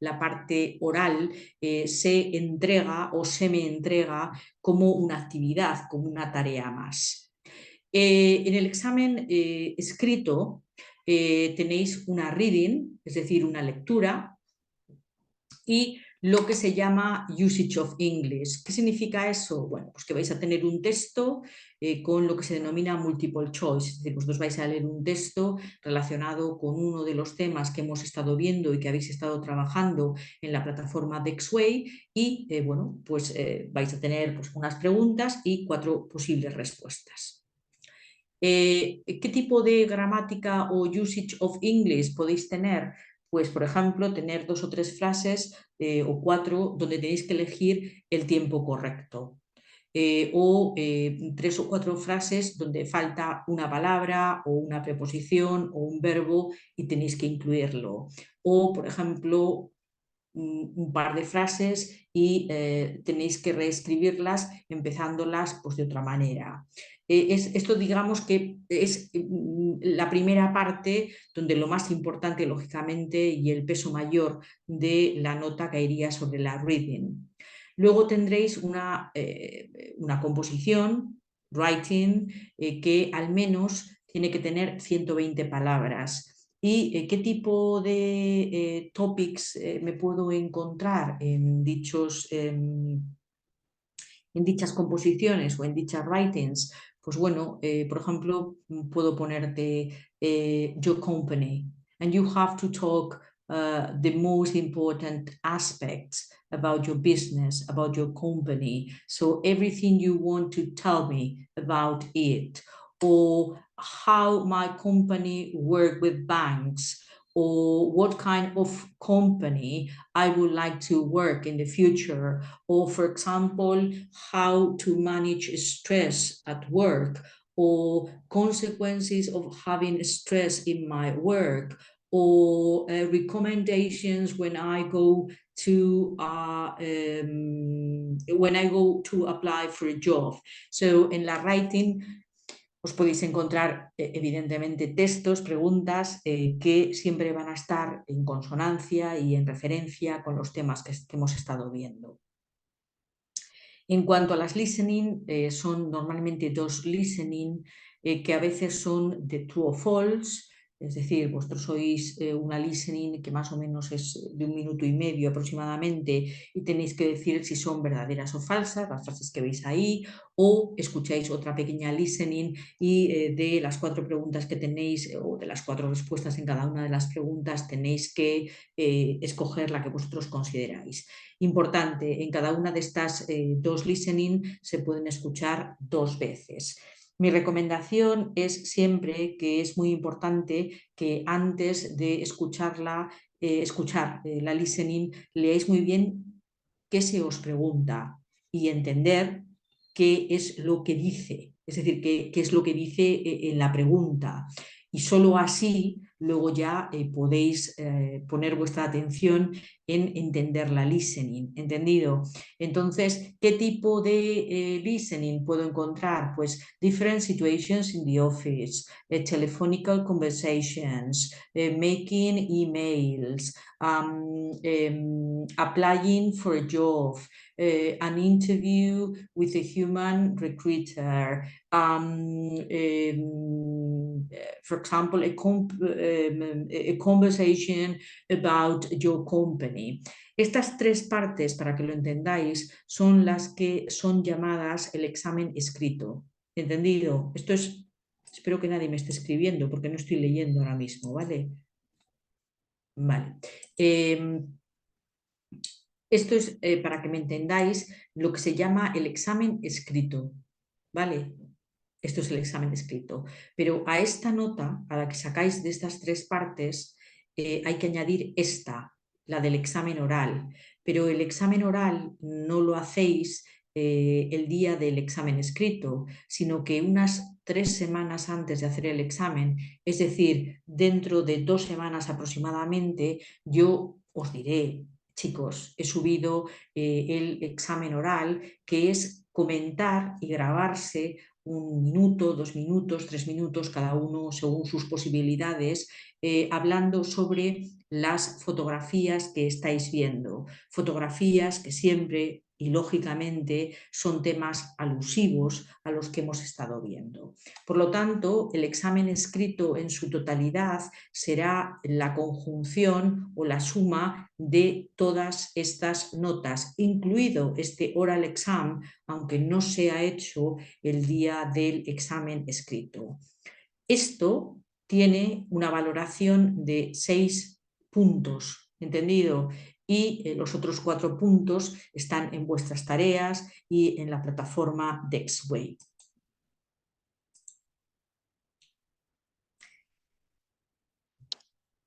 la parte oral, se entrega o se me entrega como una actividad, como una tarea más. En el examen escrito tenéis una reading, es decir, una lectura, y lo que se llama usage of English. ¿Qué significa eso? Bueno, pues que vais a tener un texto con lo que se denomina multiple choice, es decir, vosotros vais a leer un texto relacionado con uno de los temas que hemos estado viendo y que habéis estado trabajando en la plataforma Dexway y bueno, pues vais a tener pues, unas preguntas y 4 posibles respuestas. ¿Qué tipo de gramática o usage of English podéis tener? Pues, por ejemplo, tener 2 o 3 frases o 4 donde tenéis que elegir el tiempo correcto. O 3 o 4 frases donde falta una palabra o una preposición o un verbo y tenéis que incluirlo. O, por ejemplo, un par de frases y tenéis que reescribirlas empezándolas pues, de otra manera. Esto digamos que es la primera parte donde lo más importante lógicamente y el peso mayor de la nota caería sobre la reading. Luego tendréis una composición, writing, que al menos tiene que tener 120 palabras. ¿Y qué tipo de topics me puedo encontrar en dichas composiciones o en dichas writings? Pues bueno, por ejemplo, puedo ponerte your company, and you have to talk the most important aspects about your business, about your company. So everything you want to tell me about it, or how my company work with banks, or what kind of company I would like to work in the future, or for example, how to manage stress at work, or consequences of having stress in my work, or recommendations when I go to apply for a job. So in la writing os podéis encontrar evidentemente textos, preguntas que siempre van a estar en consonancia y en referencia con los temas que hemos estado viendo. En cuanto a las listening, son normalmente 2 listening que a veces son de true o false, es decir, vosotros sois una listening que más o menos es de 1 minuto y medio aproximadamente y tenéis que decir si son verdaderas o falsas, las frases que veis ahí, o escucháis otra pequeña listening y de las 4 preguntas que tenéis o de las 4 respuestas en cada una de las preguntas tenéis que escoger la que vosotros consideráis. Importante, en cada una de estas 2 listening se pueden escuchar 2 veces. Mi recomendación es siempre que es muy importante que antes de escuchar la listening leáis muy bien qué se os pregunta y entender qué es lo que dice, es decir, qué es lo que dice en la pregunta. Y solo así luego ya podéis poner vuestra atención en entender la listening, ¿entendido? Entonces, ¿qué tipo de listening puedo encontrar? Pues different situations in the office, telephonical conversations, making emails, applying for a job, an interview with a human recruiter, for example, a conversation about your company. Estas tres partes, para que lo entendáis, son las que son llamadas el examen escrito. ¿Entendido? Esto es... Espero que nadie me esté escribiendo porque no estoy leyendo ahora mismo, ¿vale? Vale. Esto es, para que me entendáis, lo que se llama el examen escrito, ¿vale? Esto es el examen escrito. Pero a esta nota, a la que sacáis de estas tres partes, hay que añadir esta, la del examen oral. Pero el examen oral no lo hacéis el día del examen escrito, sino que unas 3 semanas antes de hacer el examen, es decir, dentro de 2 semanas aproximadamente, yo os diré, chicos, he subido el examen oral, que es comentar y grabarse 1 minuto, 2 minutos, 3 minutos, cada uno según sus posibilidades, hablando sobre las fotografías que estáis viendo. Fotografías que siempre y lógicamente son temas alusivos a los que hemos estado viendo. Por lo tanto, el examen escrito en su totalidad será la conjunción o la suma de todas estas notas, incluido este oral exam, aunque no se ha hecho el día del examen escrito. Esto tiene una valoración de 6 puntos, ¿entendido? Y los otros 4 puntos están en vuestras tareas y en la plataforma Dexway.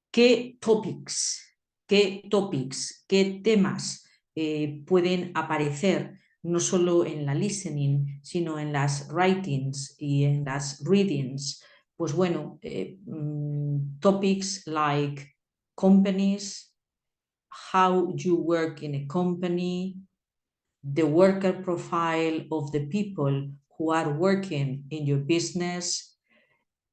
¿Qué topics, qué temas pueden aparecer no solo en la listening, sino en las writings y en las readings? Pues bueno, topics like companies, how you work in a company, the worker profile of the people who are working in your business.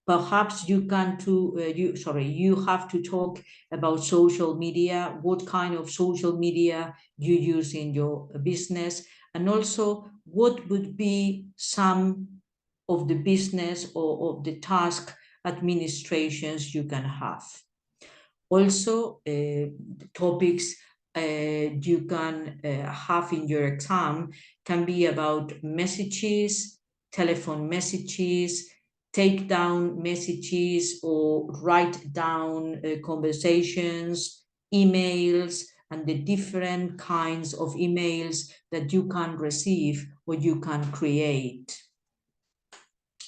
Perhaps you have to talk about social media, what kind of social media you use in your business, and also what would be some of the business or of the task administrations you can have. Also, topics you can have in your exam can be about messages, telephone messages, take down messages or write down conversations, emails, and the different kinds of emails that you can receive or you can create.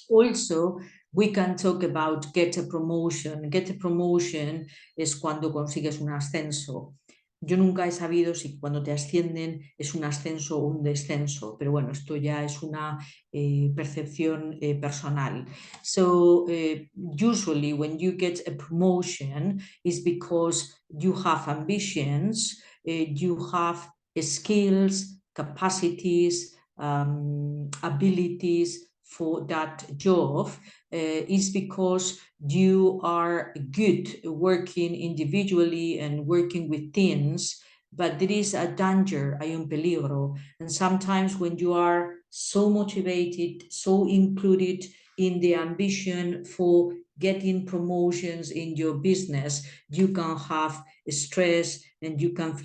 Also, we can talk about get a promotion. Get a promotion es cuando consigues un ascenso. Yo nunca he sabido si cuando te ascienden es un ascenso o un descenso, pero bueno, esto ya es una percepción personal. So, usually when you get a promotion is because you have ambitions, you have skills, capacities, abilities for that job. Is because you are good working individually and working with teams, but there is a danger, hay un peligro, and sometimes when you are so motivated, so included in the ambition for getting promotions in your business, you can have stress and you can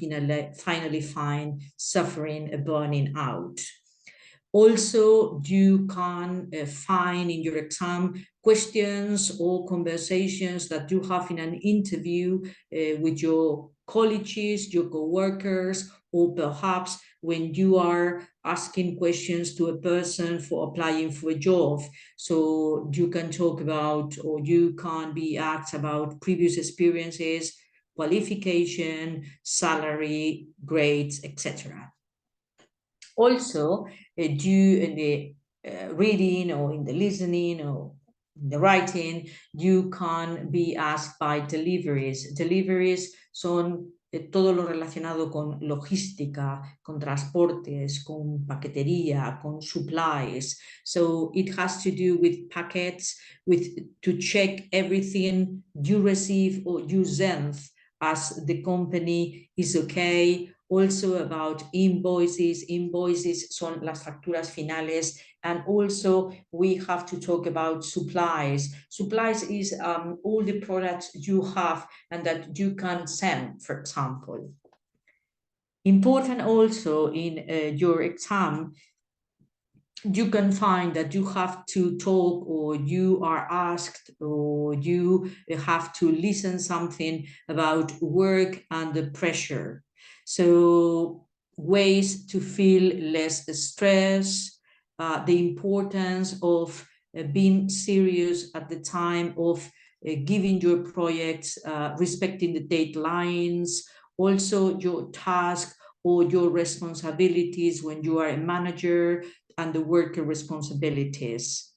finally find suffering, burning out. Also, you can find in your exam questions or conversations that you have in an interview with your colleagues, your co-workers, or perhaps when you are asking questions to a person for applying for a job. So you can talk about, or you can be asked about previous experiences, qualification, salary, grades, etc. Also, due in the reading or in the listening or in the writing, you can be asked by deliveries. Deliveries son todo lo relacionado con logística, con transportes, con paquetería, con supplies. So it has to do with packets, to check everything you receive or you send as the company is okay. Also about invoices. Invoices son las facturas finales. And also we have to talk about supplies. Supplies is all the products you have and that you can send, for example. Important also in your exam, you can find that you have to talk or you are asked or you have to listen something about work under pressure. So ways to feel less stress, the importance of being serious at the time of giving your projects, respecting the deadlines, also your task or your responsibilities when you are a manager, and the worker responsibilities.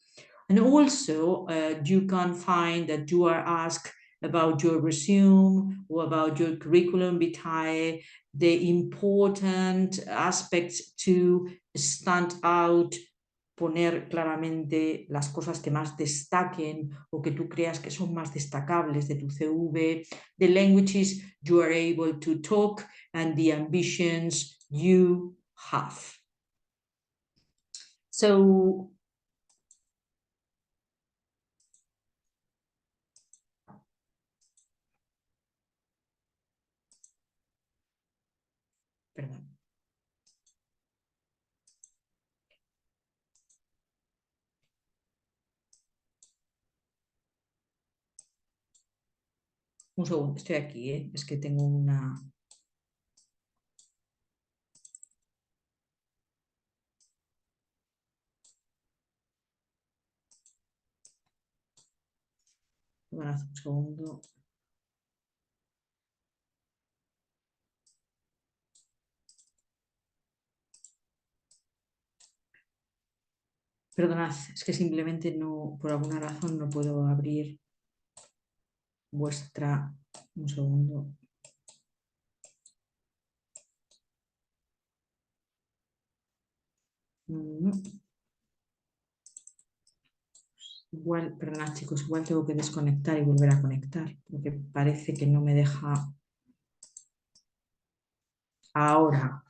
And also you can find that you are asked about your resume or about your curriculum vitae, the important aspects to stand out, poner claramente las cosas que más destaquen o que tú creas que son más destacables de tu CV, the languages you are able to talk and the ambitions you have. So, perdón. Un segundo, estoy aquí, ¿eh? Es que tengo una... Bueno, un segundo. Perdonad, es que simplemente no, por alguna razón no puedo abrir vuestra... Un segundo. Igual, perdonad chicos, igual tengo que desconectar y volver a conectar, porque parece que no me deja... Ahora,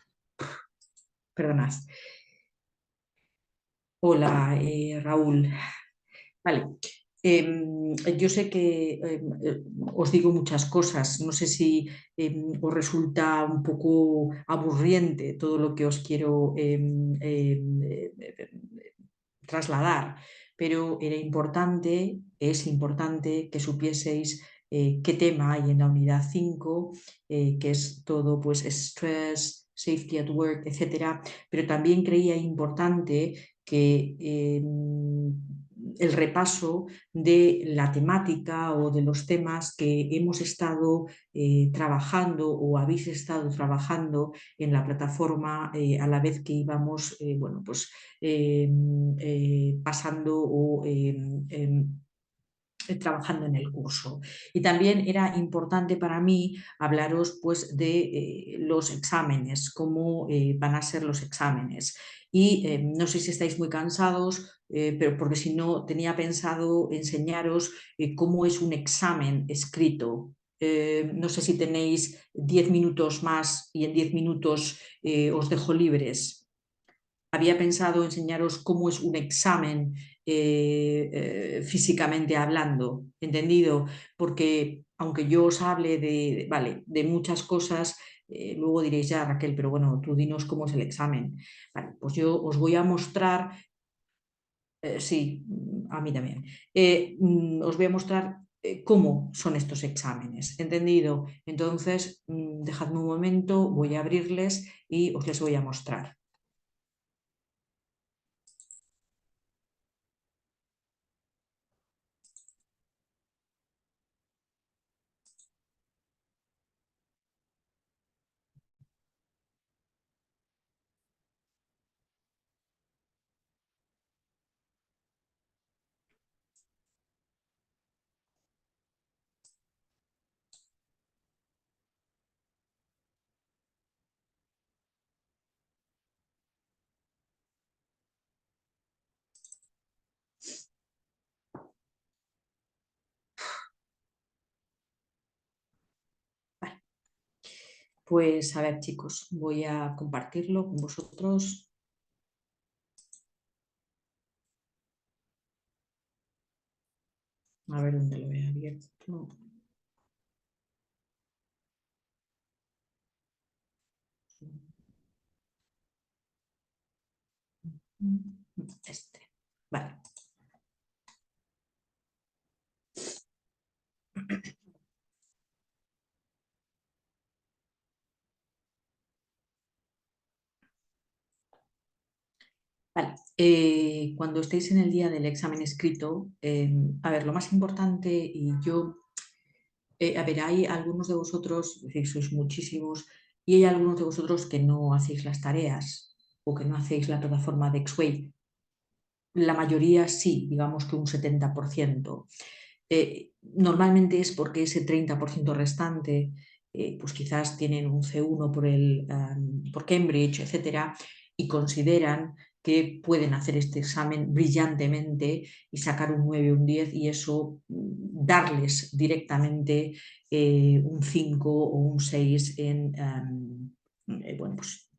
perdonad. Hola, Raúl. Vale. Yo sé que os digo muchas cosas, no sé si os resulta un poco aburriente todo lo que os quiero trasladar, pero era importante, es importante que supieseis qué tema hay en la unidad 5, que es todo pues stress, safety at work, etcétera, pero también creía importante que el repaso de la temática o de los temas que hemos estado trabajando o habéis estado trabajando en la plataforma a la vez que íbamos bueno, pues, pasando o trabajando en el curso. Y también era importante para mí hablaros pues, de los exámenes, cómo van a ser los exámenes. Y no sé si estáis muy cansados, pero porque si no tenía pensado enseñaros cómo es un examen escrito. No sé si tenéis 10 minutos más y en 10 minutos os dejo libres. Había pensado enseñaros cómo es un examen físicamente hablando, ¿entendido? Porque aunque yo os hable vale, de muchas cosas, luego diréis ya, Raquel, pero bueno, tú dinos cómo es el examen. Vale, pues yo os voy a mostrar, sí, a mí también, os voy a mostrar cómo son estos exámenes, ¿entendido? Entonces, dejadme un momento, voy a abrirles y os les voy a mostrar. Pues a ver, chicos, voy a compartirlo con vosotros. A ver dónde lo he abierto. Este. Vale. Vale. Cuando estéis en el día del examen escrito, a ver, lo más importante, y yo, a ver, hay algunos de vosotros, es decir, sois muchísimos, y hay algunos de vosotros que no hacéis las tareas o que no hacéis la plataforma de X-Way. La mayoría sí, digamos que un 70%. Normalmente es porque ese 30% restante, pues quizás tienen un C1 por Cambridge, etcétera, y consideran que pueden hacer este examen brillantemente y sacar un 9 o un 10 y eso darles directamente un 5 o un 6 en bueno, pues,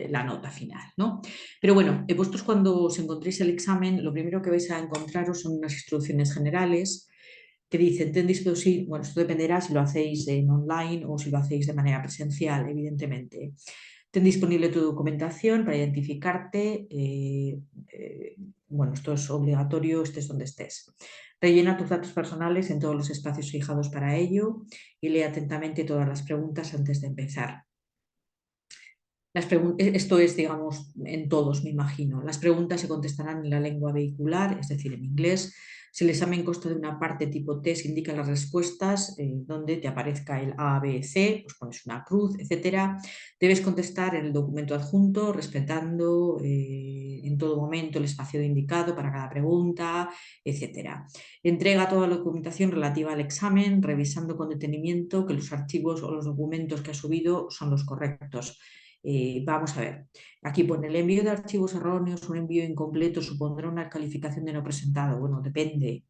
la nota final, ¿no? Pero bueno, vosotros cuando os encontréis el examen, lo primero que vais a encontraros son unas instrucciones generales que dicen, tenéis que sí, bueno, esto dependerá si lo hacéis en online o si lo hacéis de manera presencial, evidentemente. Ten disponible tu documentación para identificarte. Bueno, esto es obligatorio, estés donde estés. Rellena tus datos personales en todos los espacios fijados para ello y lee atentamente todas las preguntas antes de empezar. Esto es, digamos, en todos, me imagino. Las preguntas se contestarán en la lengua vehicular, es decir, en inglés. Si el examen consta de una parte tipo test, indica las respuestas donde te aparezca el A, B, C, pues pones una cruz, etc. Debes contestar en el documento adjunto, respetando en todo momento el espacio indicado para cada pregunta, etc. Entrega toda la documentación relativa al examen, revisando con detenimiento que los archivos o los documentos que has subido son los correctos. Vamos a ver, aquí pone el envío de archivos erróneos, un envío incompleto supondrá una calificación de no presentado. Bueno, depende.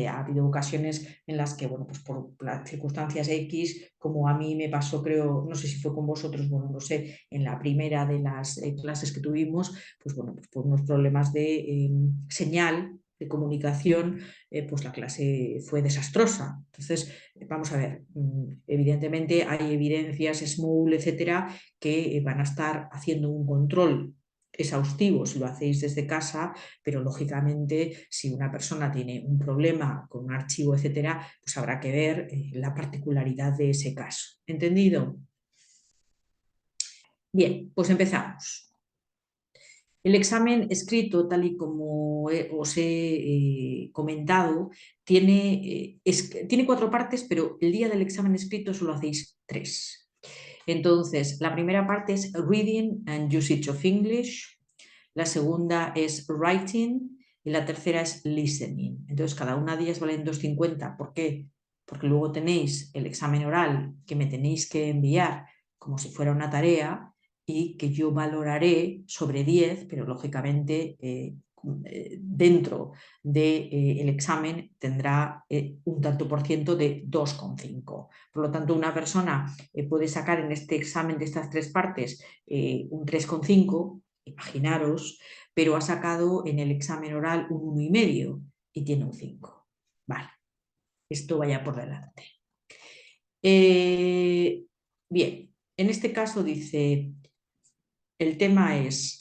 Ha habido ocasiones en las que, bueno, pues por las circunstancias X, como a mí me pasó, creo, no sé si fue con vosotros, bueno, no sé, en la primera de las clases que tuvimos, pues bueno, pues por unos problemas de señal, de comunicación, pues la clase fue desastrosa. Entonces, vamos a ver, evidentemente hay evidencias, SMOOL, etcétera, que van a estar haciendo un control exhaustivo si lo hacéis desde casa, pero lógicamente si una persona tiene un problema con un archivo, etcétera, pues habrá que ver la particularidad de ese caso. ¿Entendido? Bien, pues empezamos. El examen escrito, tal y como os he comentado, tiene 4 partes, pero el día del examen escrito solo hacéis 3. Entonces, la primera parte es Reading and Usage of English, la segunda es Writing y la tercera es Listening. Entonces, cada una de ellas valen 2,50. ¿Por qué? Porque luego tenéis el examen oral que me tenéis que enviar como si fuera una tarea y que yo valoraré sobre 10, pero lógicamente dentro del examen tendrá un tanto por ciento de 2,5. Por lo tanto, una persona puede sacar en este examen de estas 3 partes un 3,5, imaginaros, pero ha sacado en el examen oral un 1,5 y tiene un 5. Vale, esto vaya por delante. Bien, en este caso dice, el tema es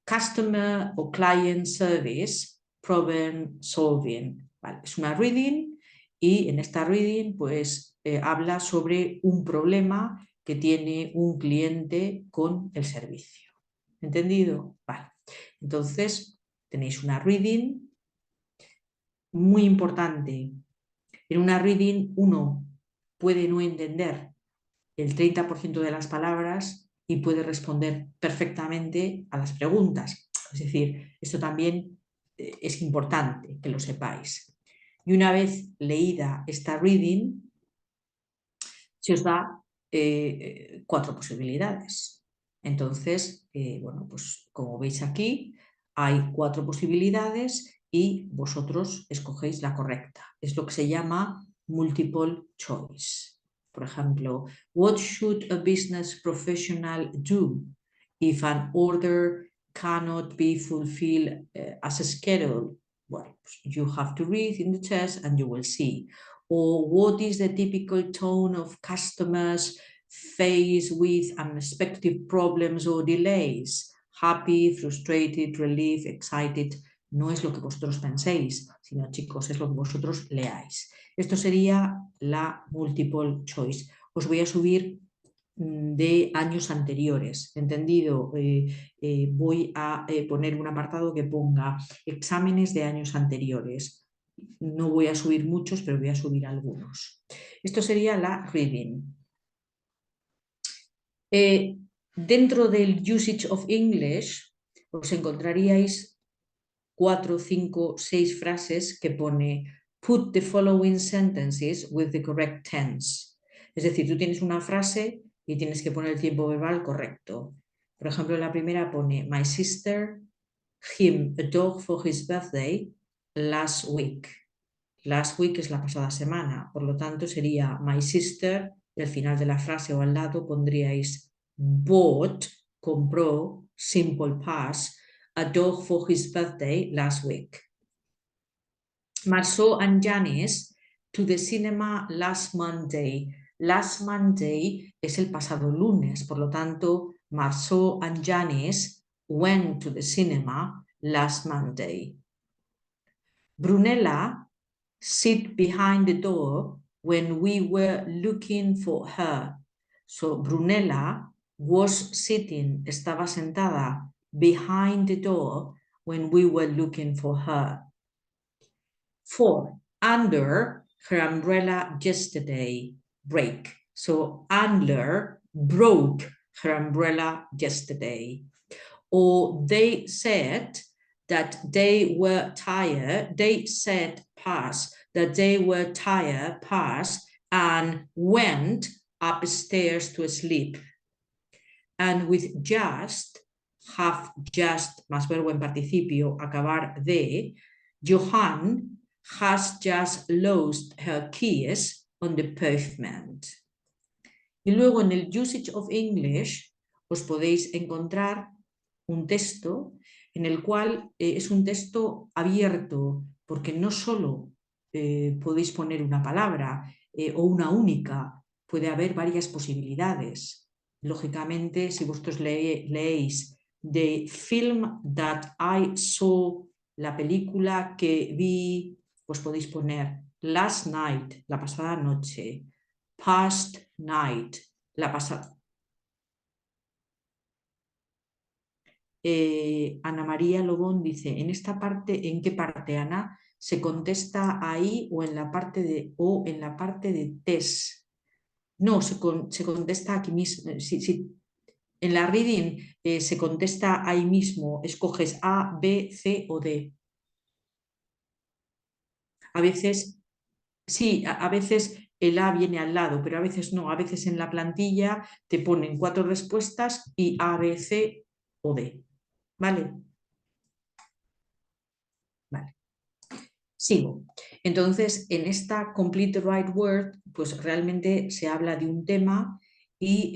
Customer o Client Service Problem Solving. Vale, es una reading y en esta reading pues habla sobre un problema que tiene un cliente con el servicio. ¿Entendido? Vale. Entonces tenéis una reading muy importante. En una reading uno puede no entender el 30% de las palabras y puede responder perfectamente a las preguntas. Es decir, esto también es importante que lo sepáis. Y una vez leída esta reading, se os da 4 posibilidades. Entonces, bueno, pues como veis aquí, hay 4 posibilidades y vosotros escogéis la correcta. Es lo que se llama multiple choice. Por ejemplo, what should a business professional do if an order cannot be fulfilled as scheduled? Well, you have to read in the test and you will see. Or what is the typical tone of customers faced with unexpected problems or delays? Happy, frustrated, relieved, excited. No es lo que vosotros penséis, sino, chicos, es lo que vosotros leáis. Esto sería la multiple choice. Os voy a subir de años anteriores, ¿entendido? Voy a poner un apartado que ponga exámenes de años anteriores. No voy a subir muchos, pero voy a subir algunos. Esto sería la reading. Dentro del usage of English os encontraríais 4, 5, 6 frases que pone put the following sentences with the correct tense. Es decir, tú tienes una frase y tienes que poner el tiempo verbal correcto. Por ejemplo, la primera pone my sister him a dog for his birthday last week. Last week es la pasada semana, por lo tanto sería my sister, y al final de la frase o al lado pondríais bought, compró, simple past, a dog for his birthday last week. Marceau and Janice to the cinema last Monday. Last Monday es el pasado lunes, por lo tanto, Marceau and Janice went to the cinema last Monday. Brunella sit behind the door when we were looking for her. So Brunella was sitting, estaba sentada behind the door when we were looking for her. 4. Under her umbrella yesterday, break. So Andler broke her umbrella yesterday. Or they said that they were tired. They said past that they were tired past and went upstairs to sleep. And with just, have just, más verbo en participio, acabar de, Johan has just lost her keys on the pavement. Y luego en el usage of English os podéis encontrar un texto en el cual es un texto abierto, porque no solo podéis poner una palabra o una única, puede haber varias posibilidades. Lógicamente, si vosotros leéis The film that I saw, la película que vi, pues podéis poner last night, la pasada noche, past night, la pasada. Ana María Lobón dice, en esta parte, ¿en qué parte, Ana? ¿Se contesta ahí o en la parte de test? No, se contesta aquí mismo. En la reading se contesta ahí mismo, escoges A, B, C o D. A veces, sí, a veces el A viene al lado, pero a veces no. A veces en la plantilla te ponen 4 respuestas y A, B, C o D. ¿Vale? Vale. Sigo. Entonces, en esta Complete the Right Word, pues realmente se habla de un tema y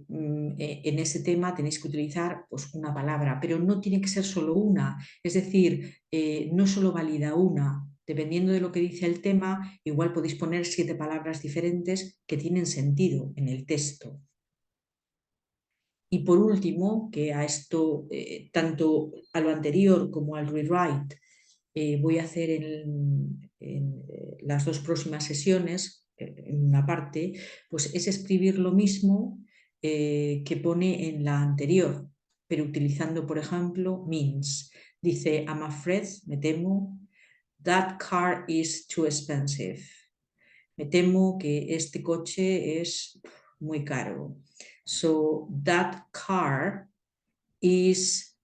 en ese tema tenéis que utilizar pues, una palabra, pero no tiene que ser solo una, es decir, no solo valida una. Dependiendo de lo que dice el tema, igual podéis poner 7 palabras diferentes que tienen sentido en el texto. Y por último, que a esto, tanto a lo anterior como al rewrite, voy a hacer en las 2 próximas sesiones, en una parte, pues es escribir lo mismo que pone en la anterior, pero utilizando, por ejemplo, means. Dice, I'm afraid, me temo, that car is too expensive. Me temo que este coche es muy caro. So, that car is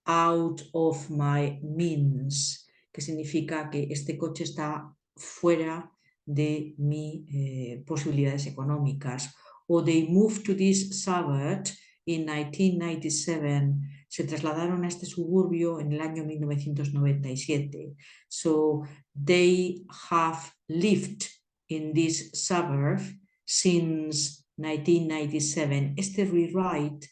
out of my means, que significa que este coche está fuera de mis posibilidades económicas. O they moved to this suburb in 1997. Se trasladaron a este suburbio en el año 1997. So they have lived in this suburb since 1997. Este rewrite,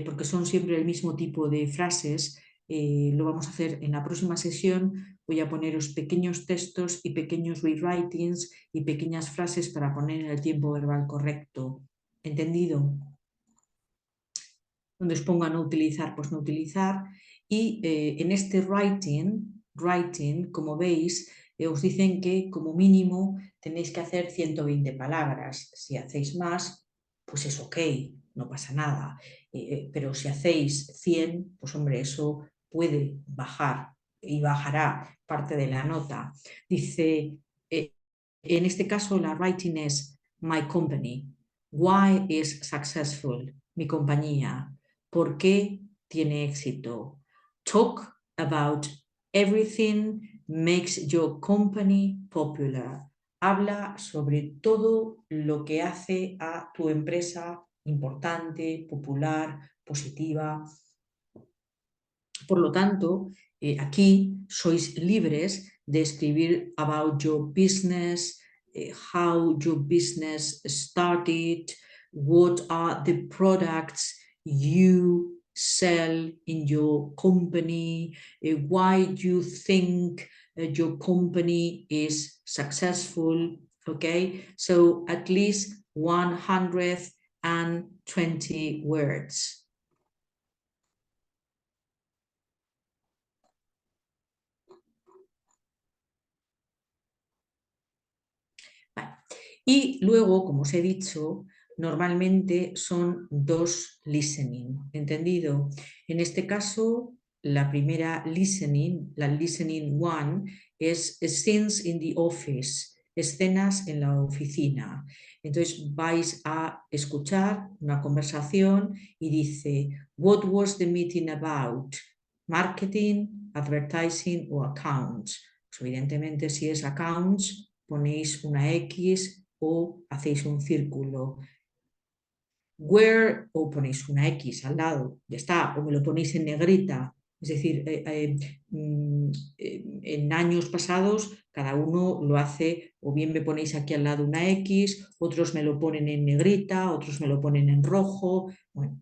porque son siempre el mismo tipo de frases, lo vamos a hacer en la próxima sesión. Voy a poneros pequeños textos y pequeños rewritings y pequeñas frases para poner en el tiempo verbal correcto. ¿Entendido? Donde os ponga no utilizar, pues no utilizar. Y en este writing, como veis, os dicen que como mínimo tenéis que hacer 120 palabras. Si hacéis más, pues es ok, no pasa nada. Pero si hacéis 100, pues hombre, eso puede bajar y bajará parte de la nota. Dice, en este caso la writing es my company. Why is successful? Mi compañía. ¿Por qué tiene éxito? Talk about everything makes your company popular. Habla sobre todo lo que hace a tu empresa importante, popular, positiva. Por lo tanto, aquí sois libres de escribir about your business, how your business started, what are the products you sell in your company, why you think your company is successful. Okay, so at least 120 words. Vale. Y luego, como os he dicho, normalmente son 2 listening, ¿entendido? En este caso, la primera listening, la listening one, es scenes in the office, escenas en la oficina. Entonces vais a escuchar una conversación y dice, what was the meeting about? Marketing, advertising o accounts. Pues evidentemente, si es accounts, ponéis una X o hacéis un círculo. Where, o ponéis una X al lado, ya está, o me lo ponéis en negrita. Es decir, en años pasados cada uno lo hace, o bien me ponéis aquí al lado una X, otros me lo ponen en negrita, otros me lo ponen en rojo. Bueno.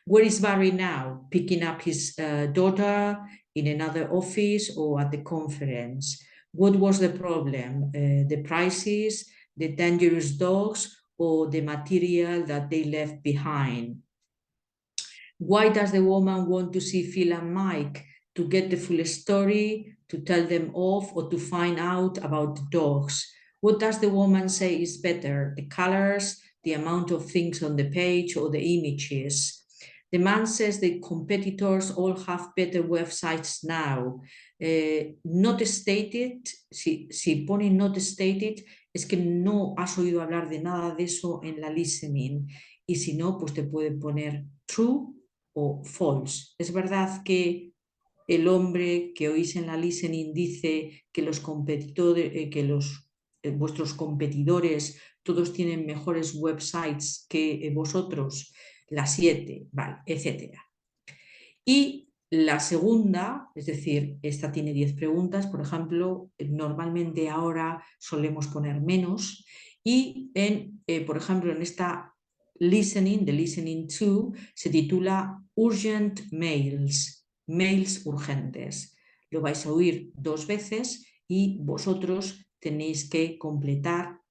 Where is Barry now? Picking up his daughter in another office or at the conference? What was the problem? The prices, the dangerous dogs, or the material that they left behind? Why does the woman want to see Phil and Mike? To get the full story, to tell them off, or to find out about the dogs? What does the woman say is better? The colors, the amount of things on the page, or the images? The man says the competitors all have better websites now. Not stated, si pone not stated, es que no has oído hablar de nada de eso en la listening. Y si no, pues te puede poner true o false. Es verdad que el hombre que oís en la listening dice que los competidores, vuestros competidores todos tienen mejores websites que vosotros, las 7, vale, etcétera. Y la segunda, es decir, esta tiene 10 preguntas, por ejemplo, normalmente ahora solemos poner menos, y por ejemplo, en esta listening, the listening to, se titula Urgent Mails, mails urgentes. Lo vais a oír 2 veces y vosotros tenéis que completar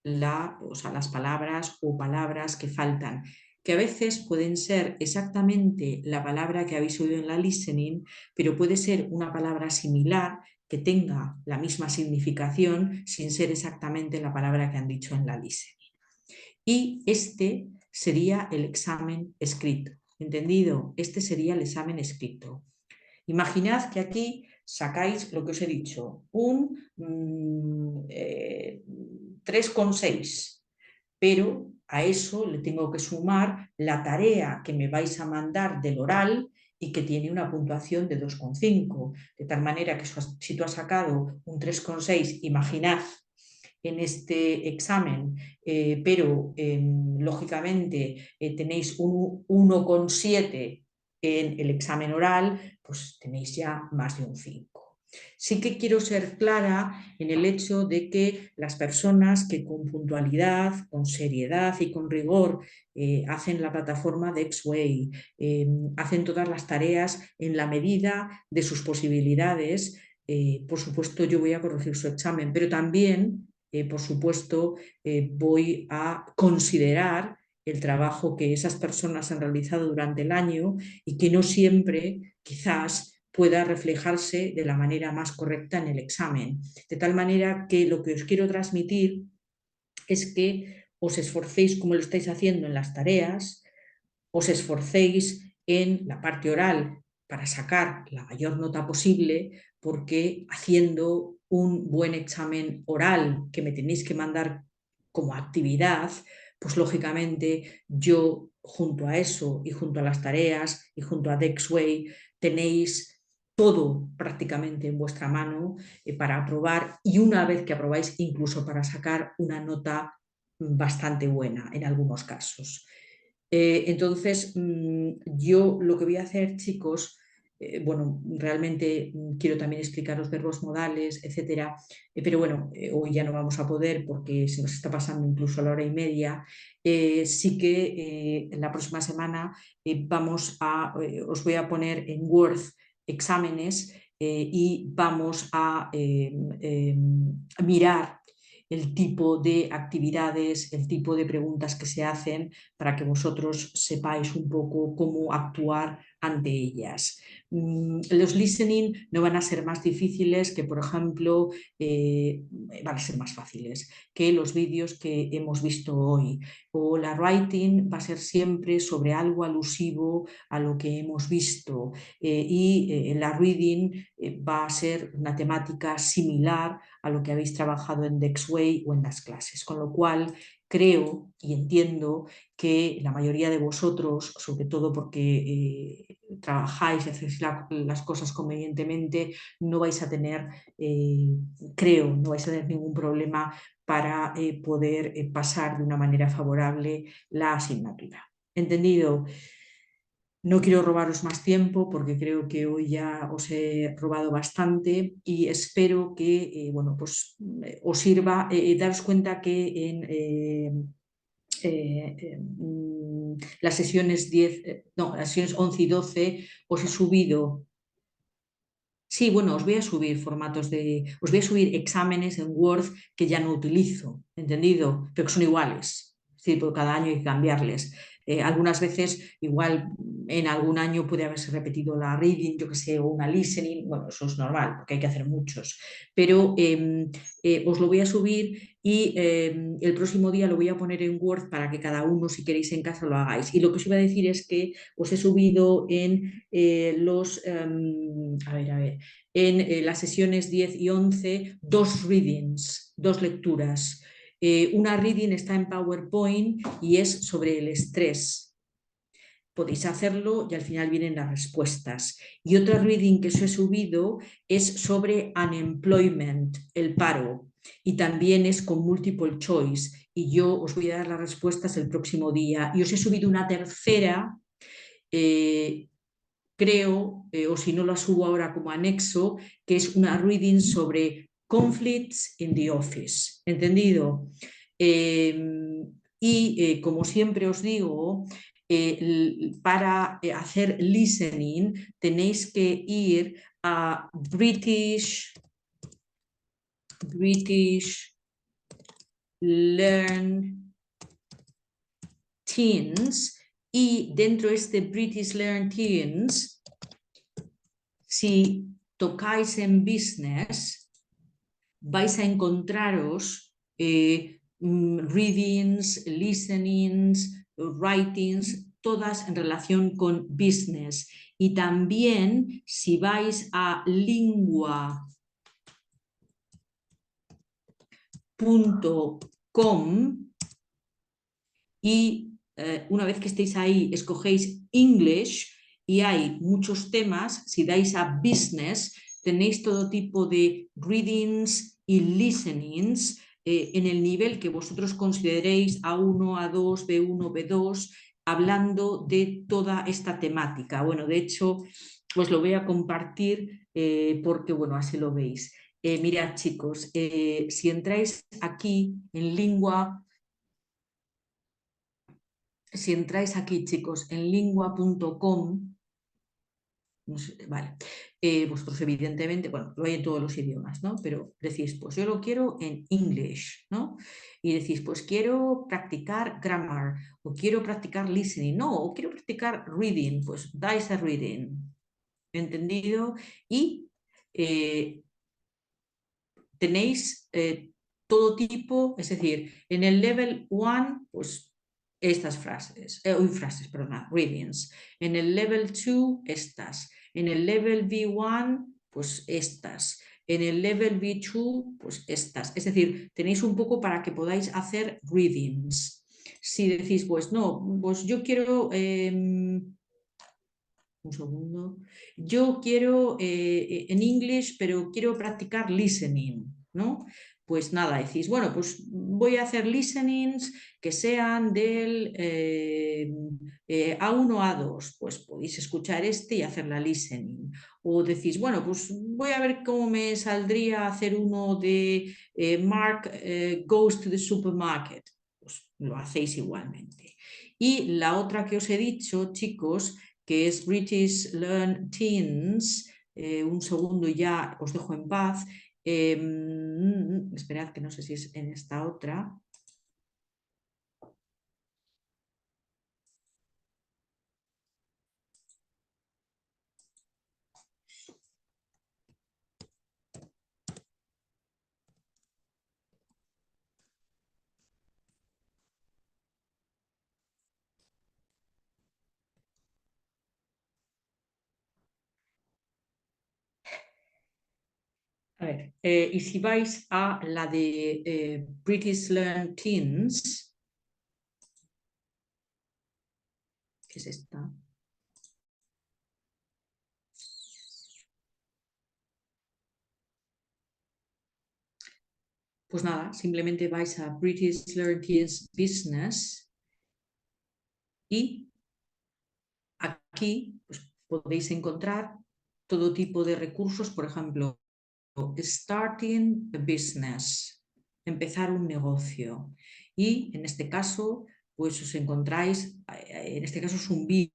las palabras o palabras que faltan, que a veces pueden ser exactamente la palabra que habéis oído en la listening, pero puede ser una palabra similar que tenga la misma significación sin ser exactamente la palabra que han dicho en la listening. Y este sería el examen escrito. ¿Entendido? Este sería el examen escrito. Imaginad que aquí sacáis lo que os he dicho, un 3,6, pero a eso le tengo que sumar la tarea que me vais a mandar del oral y que tiene una puntuación de 2,5, de tal manera que si tú has sacado un 3,6, imaginad en este examen, pero lógicamente tenéis un 1,7 en el examen oral, pues tenéis ya más de un 5. Sí que quiero ser clara en el hecho de que las personas que con puntualidad, con seriedad y con rigor hacen la plataforma de X-Way, hacen todas las tareas en la medida de sus posibilidades, por supuesto yo voy a corregir su examen, pero también, por supuesto, voy a considerar el trabajo que esas personas han realizado durante el año y que no siempre quizás pueda reflejarse de la manera más correcta en el examen. De tal manera que lo que os quiero transmitir es que os esforcéis como lo estáis haciendo en las tareas, os esforcéis en la parte oral para sacar la mayor nota posible, porque haciendo un buen examen oral que me tenéis que mandar como actividad, pues lógicamente yo junto a eso y junto a las tareas y junto a Dexway tenéis todo prácticamente en vuestra mano para aprobar, y una vez que aprobáis incluso para sacar una nota bastante buena en algunos casos. Entonces, yo lo que voy a hacer, chicos, bueno, realmente quiero también explicar los verbos modales, etcétera, pero bueno, hoy ya no vamos a poder porque se nos está pasando incluso a la hora y media. Sí que la próxima semana os voy a poner en Word exámenes y vamos a mirar el tipo de actividades, el tipo de preguntas que se hacen para que vosotros sepáis un poco cómo actuar ante ellas. Los listening no van a ser más difíciles que, por ejemplo, van a ser más fáciles que los vídeos que hemos visto hoy. O la writing va a ser siempre sobre algo alusivo a lo que hemos visto. Y la reading va a ser una temática similar a lo que habéis trabajado en Dexway o en las clases, con lo cual creo y entiendo que la mayoría de vosotros, sobre todo porque trabajáis y hacéis las cosas convenientemente, no vais a tener, creo, no vais a tener ningún problema para poder pasar de una manera favorable la asignatura. ¿Entendido? No quiero robaros más tiempo porque creo que hoy ya os he robado bastante y espero que bueno, pues, os sirva. Daros cuenta que en las sesiones 10, no, las sesiones 11 y 12 os he subido. Sí, bueno, os voy a subir os voy a subir exámenes en Word que ya no utilizo, ¿entendido? Pero que son iguales, sí, porque cada año hay que cambiarles. Algunas veces, igual en algún año puede haberse repetido la reading, yo que sé, o una listening, bueno, eso es normal, porque hay que hacer muchos. Pero os lo voy a subir y el próximo día lo voy a poner en Word para que cada uno, si queréis en casa, lo hagáis. Y lo que os iba a decir es que os he subido en las sesiones 10 y 11 dos readings, dos lecturas. Una reading está en PowerPoint y es sobre el estrés. Podéis hacerlo y al final vienen las respuestas. Y otra reading que os he subido es sobre unemployment, el paro, y también es con multiple choice. Y yo os voy a dar las respuestas el próximo día. Y os he subido una tercera, creo, o si no la subo ahora como anexo, que es una reading sobre conflicts in the office. ¿Entendido? Como siempre os digo, para hacer listening tenéis que ir a British Learn Teens, y dentro de este British Learn Teens, si tocáis en business, vais a encontraros readings, listenings, writings, todas en relación con business. Y también si vais a lingua.com y una vez que estéis ahí escogéis English y hay muchos temas, si dais a business tenéis todo tipo de readings y listenings en el nivel que vosotros consideréis A1, A2, B1, B2, hablando de toda esta temática. Bueno, de hecho, pues lo voy a compartir porque, bueno, así lo veis. Mirad, chicos, si entráis aquí en lingua, si entráis aquí, chicos, en lingua.com, no sé, vale, vosotros evidentemente, bueno, lo hay en todos los idiomas, ¿no? Pero decís, pues yo lo quiero en English, ¿no? Y decís, pues quiero practicar grammar, o quiero practicar listening, no, o quiero practicar reading, pues dais a reading, ¿entendido? Y tenéis todo tipo, es decir, en el level 1, pues estas frases, perdona, readings. En el level 2, estas. En el level V1, pues estas. En el level V2, pues estas. Es decir, tenéis un poco para que podáis hacer readings. Si decís, pues no, pues yo quiero... un segundo. Yo quiero en English, pero quiero practicar listening, ¿no? Pues nada, decís, bueno, pues voy a hacer listenings que sean del A1 a A2, pues podéis escuchar este y hacer la listening. O decís, bueno, pues voy a ver cómo me saldría hacer uno de Mark goes to the supermarket. Pues lo hacéis igualmente. Y la otra que os he dicho, chicos, que es British Learn Teens. Un segundo y ya os dejo en paz. Esperad que no sé si es en esta otra. A ver, y si vais a la de British Learn Teens, que es esta. Pues nada, simplemente vais a British Learn Teens Business y aquí pues, podéis encontrar todo tipo de recursos, por ejemplo, starting a business, empezar un negocio. Y en este caso, pues os encontráis, en este caso es un vídeo,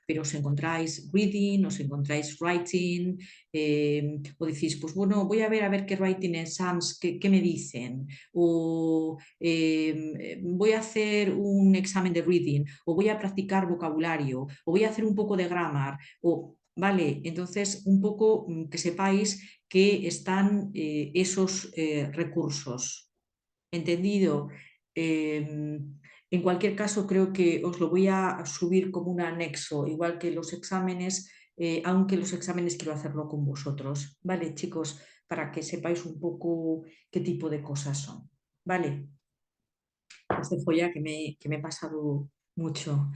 pero os encontráis reading, os encontráis writing, o decís, pues bueno, voy a ver qué writing exams, qué me dicen, o voy a hacer un examen de reading, o voy a practicar vocabulario, o voy a hacer un poco de grammar, o vale, entonces un poco que sepáis que están esos recursos. ¿Entendido? En cualquier caso, creo que os lo voy a subir como un anexo, igual que los exámenes, aunque los exámenes quiero hacerlo con vosotros. ¿Vale, chicos? Para que sepáis un poco qué tipo de cosas son. ¿Vale? Os dejo ya que me he pasado mucho.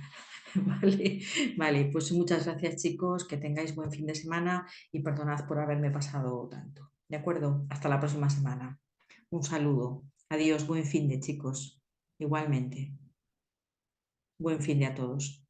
Vale, vale, pues muchas gracias, chicos, que tengáis buen fin de semana y perdonad por haberme pasado tanto. ¿De acuerdo? Hasta la próxima semana. Un saludo. Adiós, buen fin de chicos. Igualmente. Buen fin de a todos.